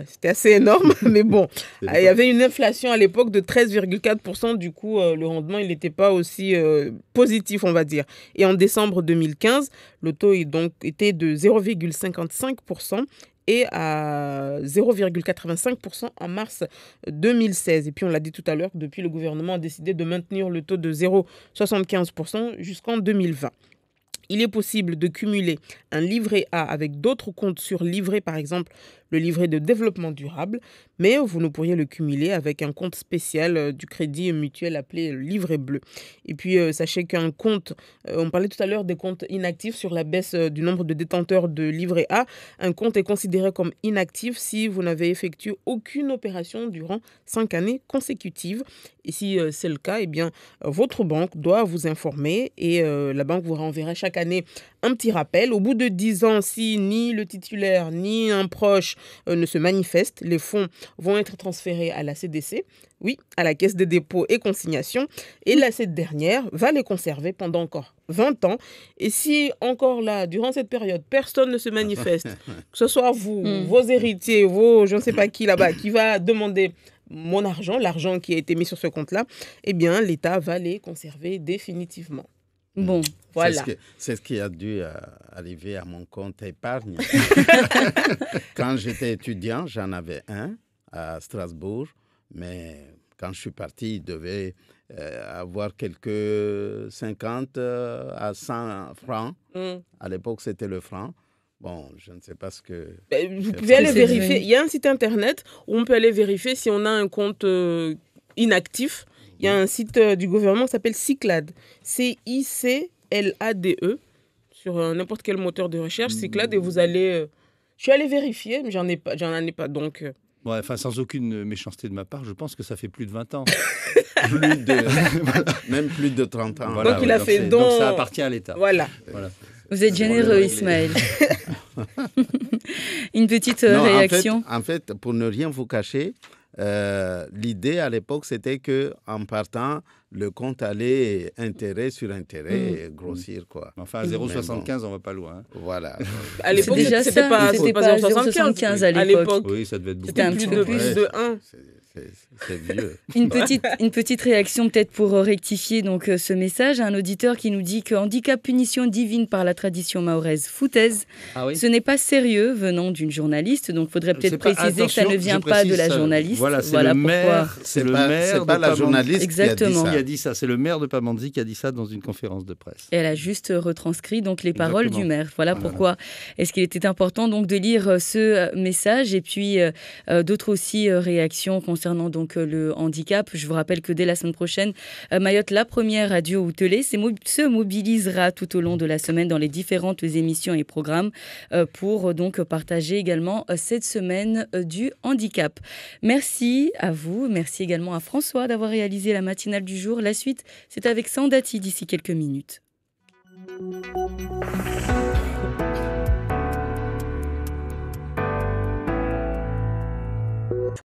c'était assez énorme. Mais bon, il y avait une inflation à l'époque de 13,4%, du coup, le rendement, il n'était pas aussi positif, on va dire. Et en décembre 2015, le taux était de 0,55% et à 0,85% en mars 2016. Et puis, on l'a dit tout à l'heure, depuis, le gouvernement a décidé de maintenir le taux de 0,75% jusqu'en 2020. Il est possible de cumuler un livret A avec d'autres comptes sur livret, par exemple le livret de développement durable, mais vous ne pourriez le cumuler avec un compte spécial du crédit mutuel appelé le livret bleu. Et puis, sachez qu'un compte, on parlait tout à l'heure des comptes inactifs sur la baisse du nombre de détenteurs de livret A. Un compte est considéré comme inactif si vous n'avez effectué aucune opération durant 5 années consécutives. Et si c'est le cas, eh bien, votre banque doit vous informer et la banque vous renverra chaque année un petit rappel. Au bout de 10 ans, si ni le titulaire ni un proche ne se manifestent, les fonds vont être transférés à la CDC, oui, à la Caisse des dépôts et consignations, et cette dernière va les conserver pendant encore 20 ans. Et si encore là, durant cette période, personne ne se manifeste, que ce soit vous, vos héritiers, je ne sais pas qui là-bas, qui va demander mon argent, l'argent qui a été mis sur ce compte-là, eh bien, l'État va les conserver définitivement. Bon, voilà. C'est ce qui a dû arriver à mon compte épargne. Quand j'étais étudiant, j'en avais un à Strasbourg, mais quand je suis parti, il devait avoir quelques 50 à 100 francs. À l'époque, c'était le franc. Bon, je ne sais pas ce que... Vous pouvez aller vérifier. Il y a un site internet où on peut aller vérifier si on a un compte inactif. Il y a un site du gouvernement qui s'appelle Cyclade. CICLADE. Sur n'importe quel moteur de recherche, Cyclade. Et vous allez... je suis allée vérifier, mais j'en ai pas. Donc... Ouais, sans aucune méchanceté de ma part, je pense que ça fait plus de 20 ans. Même plus de 30 ans. Voilà, donc, il a fait donc ça appartient à l'État. Voilà. Vous êtes généreux, Ismaël. Une petite réaction. En fait, pour ne rien vous cacher, l'idée à l'époque, c'était qu'en partant, le compte allait intérêt sur intérêt et grossir, quoi. Enfin, à 0,75, on va pas loin. Voilà. À l'époque, c'était pas 0,75 à l'époque. Oui, ça devait être beaucoup. C'était un petit peu plus de 1. C'est vieux. Une petite réaction peut-être pour rectifier donc ce message. Un auditeur qui nous dit que handicap punition divine par la tradition mahoraise foutaise. Ce n'est pas sérieux venant d'une journaliste. Donc il faudrait peut-être préciser que ça ne vient pas de la journaliste. Voilà, c'est le maire. C'est pas la journaliste exactement qui a dit ça. C'est le maire de Pamandzi qui a dit ça dans une conférence de presse. Et elle a juste retranscrit donc les paroles du maire. Voilà pourquoi est-ce qu'il était important donc de lire ce message et puis d'autres aussi réactions concernant donc le handicap. Je vous rappelle que dès la semaine prochaine, Mayotte, la première radio Outelé, se mobilisera tout au long de la semaine dans les différentes émissions et programmes pour donc partager également cette semaine du handicap. Merci à vous, merci également à François d'avoir réalisé la matinale du jour. La suite, c'est avec Sandati d'ici quelques minutes.